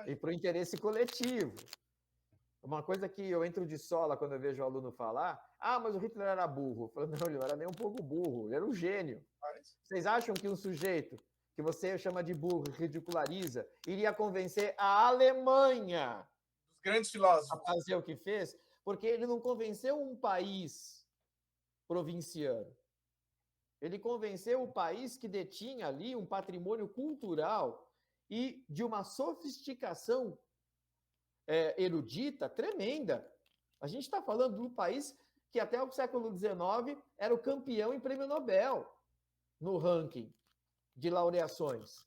E para o interesse coletivo. Uma coisa que eu entro de sola quando eu vejo o aluno falar, mas o Hitler era burro. Eu falo, não, ele não era nem um pouco burro, ele era um gênio. Vocês acham que um sujeito que você chama de burro, ridiculariza, iria convencer a Alemanha Os grandes filósofos a fazer o que fez? Porque ele não convenceu um país provinciano. Ele convenceu o país que detinha ali um patrimônio cultural e de uma sofisticação erudita tremenda. A gente está falando de um país que até o século XIX era o campeão em prêmio Nobel no ranking de laureações.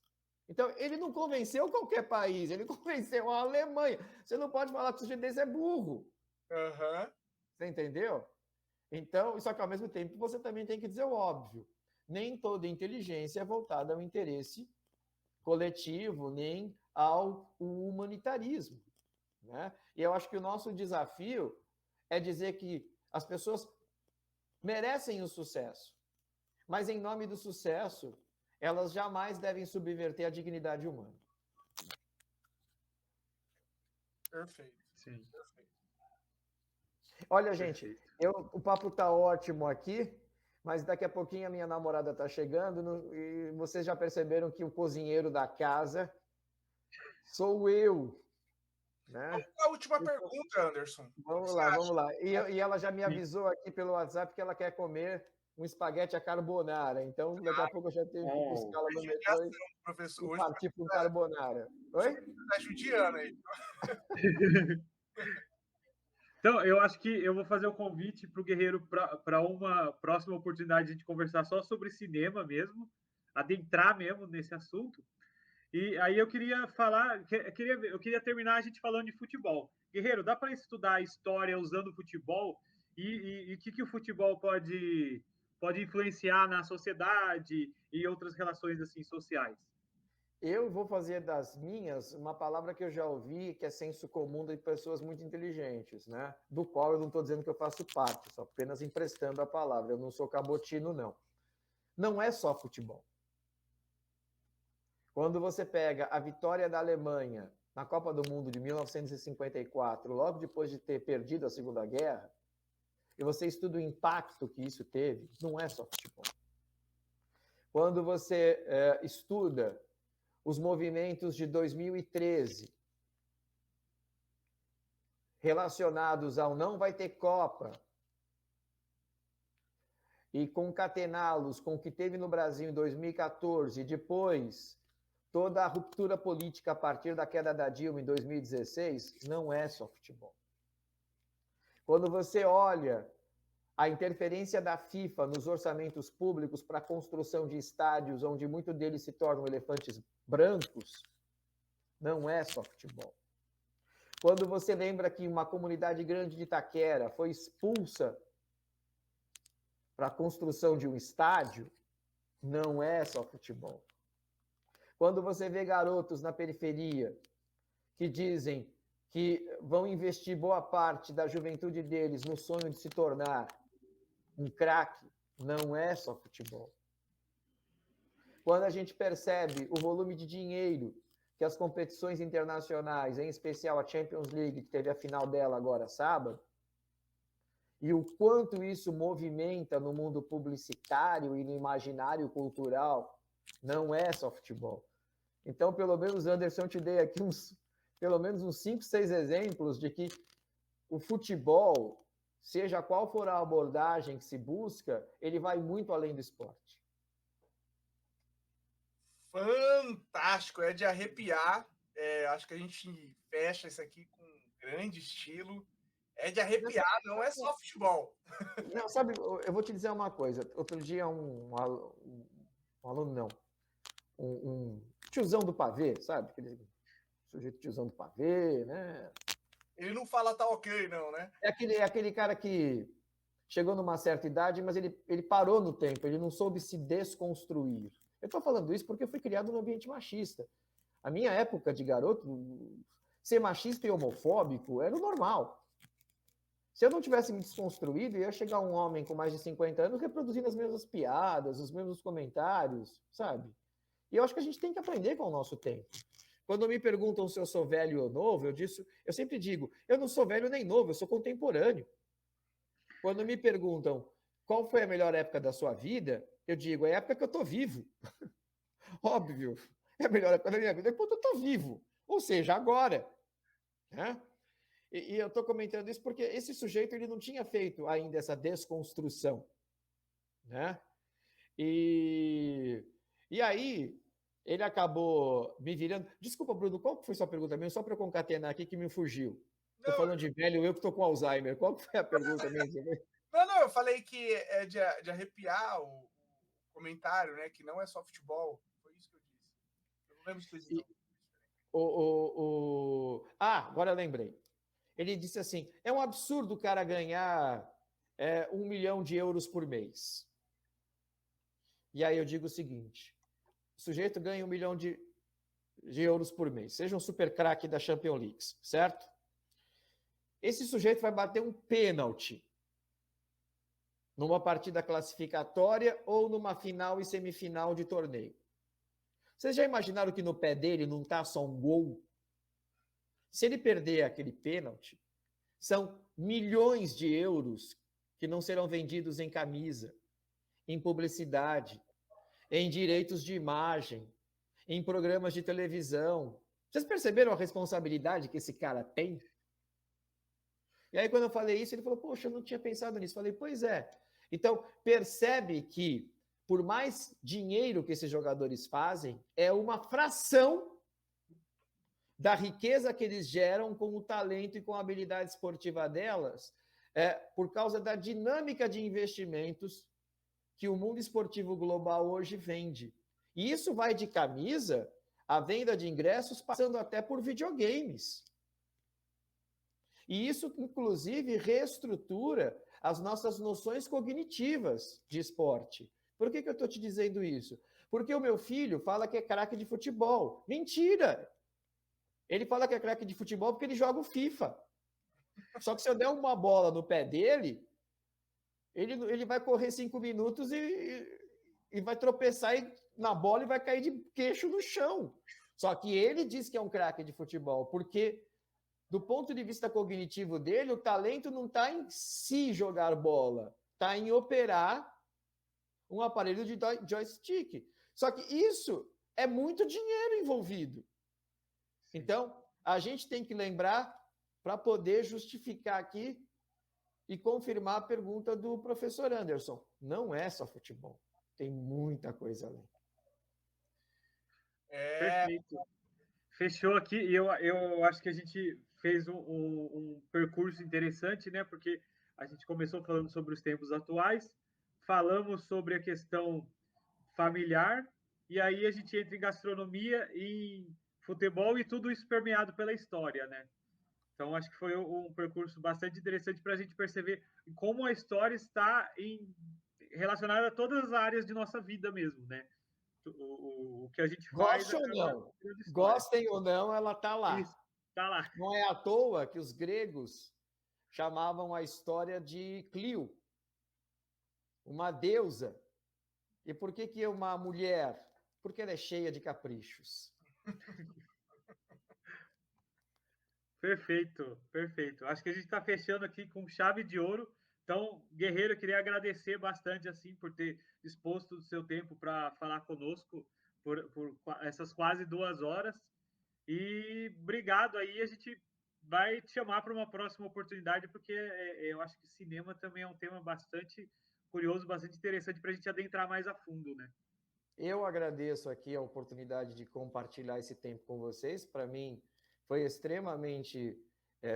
Então, ele não convenceu qualquer país, ele convenceu a Alemanha. Você não pode falar que o sujeito desse é burro. Uhum. Você entendeu? Então, só que ao mesmo tempo você também tem que dizer o óbvio. Nem toda inteligência é voltada ao interesse coletivo, nem ao humanitarismo. Né? E eu acho que o nosso desafio é dizer que as pessoas merecem o sucesso, mas em nome do sucesso, elas jamais devem subverter a dignidade humana. Perfeito. Sim. Perfeito. Olha, gente, o papo está ótimo aqui, mas daqui a pouquinho a minha namorada está chegando e vocês já perceberam que o cozinheiro da casa sou eu. Né? A última pergunta, Anderson. Vamos lá. E ela já me avisou aqui pelo WhatsApp que ela quer comer um espaguete à carbonara. Então, daqui a pouco eu já tenho que buscá-la no metrô professor, e partir para um carbonara. Oi? Está judiando aí. Então, eu acho que eu vou fazer o convite para o Guerreiro para uma próxima oportunidade de a gente conversar só sobre cinema mesmo, adentrar mesmo nesse assunto. E aí eu queria falar, eu queria terminar a gente falando de futebol. Guerreiro, dá para estudar a história usando o futebol e o que o futebol pode influenciar na sociedade e outras relações assim sociais? Eu vou fazer das minhas uma palavra que eu já ouvi, que é senso comum de pessoas muito inteligentes, né? Do qual eu não estou dizendo que eu faço parte, só apenas emprestando a palavra. Eu não sou cabotino, não. Não é só futebol. Quando você pega a vitória da Alemanha na Copa do Mundo de 1954, logo depois de ter perdido a Segunda Guerra, e você estuda o impacto que isso teve, não é só futebol. Quando você estuda os movimentos de 2013 relacionados ao não vai ter Copa e concatená-los com o que teve no Brasil em 2014 e depois toda a ruptura política a partir da queda da Dilma em 2016, não é só futebol. Quando você olha a interferência da FIFA nos orçamentos públicos para a construção de estádios onde muitos deles se tornam elefantes brancos, não é só futebol. Quando você lembra que uma comunidade grande de Itaquera foi expulsa para a construção de um estádio, não é só futebol. Quando você vê garotos na periferia que dizem que vão investir boa parte da juventude deles no sonho de se tornar um craque, não é só futebol. Quando a gente percebe o volume de dinheiro que as competições internacionais, em especial a Champions League, que teve a final dela agora sábado, e o quanto isso movimenta no mundo publicitário e no imaginário cultural, não é só futebol. Então, pelo menos, Anderson, eu te dei aqui pelo menos uns 5, 6 exemplos de que o futebol, seja qual for a abordagem que se busca, ele vai muito além do esporte. Fantástico, é de arrepiar. Acho que a gente fecha isso aqui com um grande estilo. É de arrepiar, não é só futebol. Não, sabe, eu vou te dizer uma coisa. Outro dia um aluno, não, um tiozão do pavê, sabe? Aquele sujeito tiozão do pavê, né? Ele não fala tá ok, não, né? É aquele cara que chegou numa certa idade, mas ele parou no tempo, ele não soube se desconstruir. Eu estou falando isso porque eu fui criado num ambiente machista. A minha época de garoto, ser machista e homofóbico era o normal. Se eu não tivesse me desconstruído, ia chegar um homem com mais de 50 anos reproduzindo as mesmas piadas, os mesmos comentários, sabe? E eu acho que a gente tem que aprender com o nosso tempo. Quando me perguntam se eu sou velho ou novo, eu sempre digo, eu não sou velho nem novo, eu sou contemporâneo. Quando me perguntam qual foi a melhor época da sua vida, eu digo, é a época que eu estou vivo. Óbvio, é a melhor época da minha vida quando eu estou vivo, ou seja, agora. Né? E eu estou comentando isso porque esse sujeito ele não tinha feito ainda essa desconstrução. Né? E aí, ele acabou me virando. Desculpa, Bruno, qual foi sua pergunta mesmo? Só para eu concatenar aqui que me fugiu. Estou falando de velho, eu que estou com Alzheimer. Qual foi a pergunta mesmo? Não, eu falei que é de arrepiar o comentário, né? Que não é só futebol. Foi isso que eu disse. Eu não lembro de ter dito. Agora eu lembrei. Ele disse assim: é um absurdo o cara ganhar 1 milhão de euros por mês. E aí eu digo o seguinte: o sujeito ganha 1 milhão de euros por mês, seja um super craque da Champions League, certo? Esse sujeito vai bater um pênalti numa partida classificatória ou numa final e semifinal de torneio. Vocês já imaginaram que no pé dele não está só um gol? Se ele perder aquele pênalti, são milhões de euros que não serão vendidos em camisa, em publicidade, em direitos de imagem, em programas de televisão. Vocês perceberam a responsabilidade que esse cara tem? E aí, quando eu falei isso, ele falou, poxa, eu não tinha pensado nisso. Falei, pois é. Então, percebe que, por mais dinheiro que esses jogadores fazem, é uma fração da riqueza que eles geram com o talento e com a habilidade esportiva delas, por causa da dinâmica de investimentos que o mundo esportivo global hoje vende. E isso vai de camisa, a venda de ingressos, passando até por videogames. E isso, inclusive, reestrutura as nossas noções cognitivas de esporte. Por que eu estou te dizendo isso? Porque o meu filho fala que é craque de futebol. Mentira! Ele fala que é craque de futebol porque ele joga o FIFA. Só que se eu der uma bola no pé dele, ele vai correr 5 minutos e vai tropeçar na bola e vai cair de queixo no chão. Só que ele diz que é um craque de futebol, porque do ponto de vista cognitivo dele, o talento não está em si jogar bola, está em operar um aparelho de joystick. Só que isso é muito dinheiro envolvido. Então, a gente tem que lembrar, para poder justificar aqui e confirmar a pergunta do professor Anderson. Não é só futebol, tem muita coisa além. Perfeito. Fechou aqui, e eu acho que a gente fez um percurso interessante, né? Porque a gente começou falando sobre os tempos atuais, falamos sobre a questão familiar, e aí a gente entra em gastronomia, em futebol, e tudo isso permeado pela história, né? Então, acho que foi um percurso bastante interessante para a gente perceber como a história está relacionada a todas as áreas de nossa vida mesmo, né? O que a gente faz... Gostem ou não, ela está lá. Isso, está lá. Não é à toa que os gregos chamavam a história de Clio, uma deusa. E por que uma mulher? Porque ela é cheia de caprichos. Perfeito, perfeito. Acho que a gente está fechando aqui com chave de ouro. Então, Guerreiro, eu queria agradecer bastante assim por ter disposto o seu tempo para falar conosco por essas quase 2 horas. E obrigado aí, a gente vai te chamar para uma próxima oportunidade, porque eu acho que cinema também é um tema bastante curioso, bastante interessante para a gente adentrar mais a fundo, né? Eu agradeço aqui a oportunidade de compartilhar esse tempo com vocês. Para mim, foi extremamente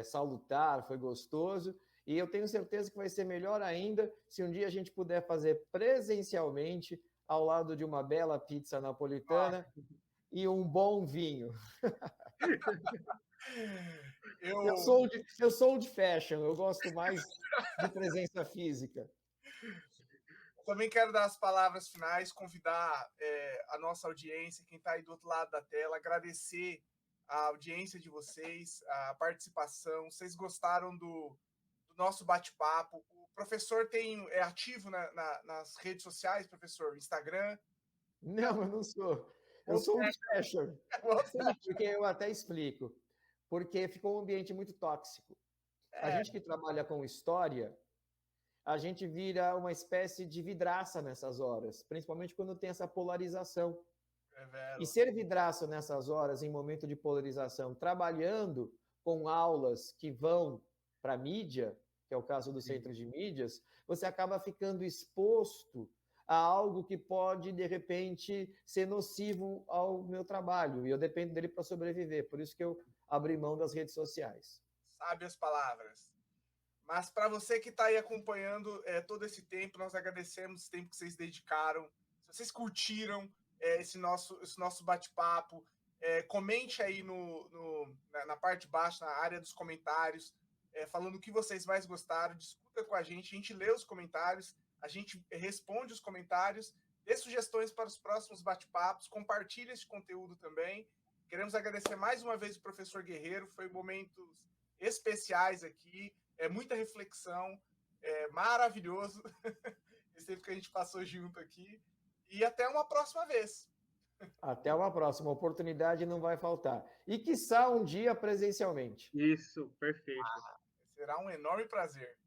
salutar, foi gostoso. E eu tenho certeza que vai ser melhor ainda se um dia a gente puder fazer presencialmente, ao lado de uma bela pizza napolitana e um bom vinho. Eu sou de fashion, eu gosto mais de presença física. Também quero dar as palavras finais, convidar a nossa audiência, quem está aí do outro lado da tela, agradecer a audiência de vocês, a participação. Vocês gostaram do nosso bate-papo? O professor é ativo nas redes sociais, professor? Instagram? Não, eu não sou. Eu sou um fashion. Porque eu até explico. Porque ficou um ambiente muito tóxico. A gente que trabalha com história, a gente vira uma espécie de vidraça nessas horas, principalmente quando tem essa polarização. E ser vidraça nessas horas, em momento de polarização, trabalhando com aulas que vão para a mídia, que é o caso do Centro de Mídias, você acaba ficando exposto a algo que pode, de repente, ser nocivo ao meu trabalho. E eu dependo dele para sobreviver. Por isso que eu abri mão das redes sociais. Sabe as palavras. Mas para você que está aí acompanhando todo esse tempo, nós agradecemos o tempo que vocês dedicaram. Se vocês curtiram esse nosso bate-papo, comente aí na parte de baixo, na área dos comentários, falando o que vocês mais gostaram, discuta com a gente lê os comentários, a gente responde os comentários, dê sugestões para os próximos bate-papos, compartilhe esse conteúdo também. Queremos agradecer mais uma vez o professor Guerreiro, foi momentos especiais aqui, muita reflexão, maravilhoso esse tempo que a gente passou junto aqui, e até uma próxima vez. Até uma próxima, oportunidade não vai faltar. E quiçá um dia presencialmente. Isso, perfeito. Será um enorme prazer.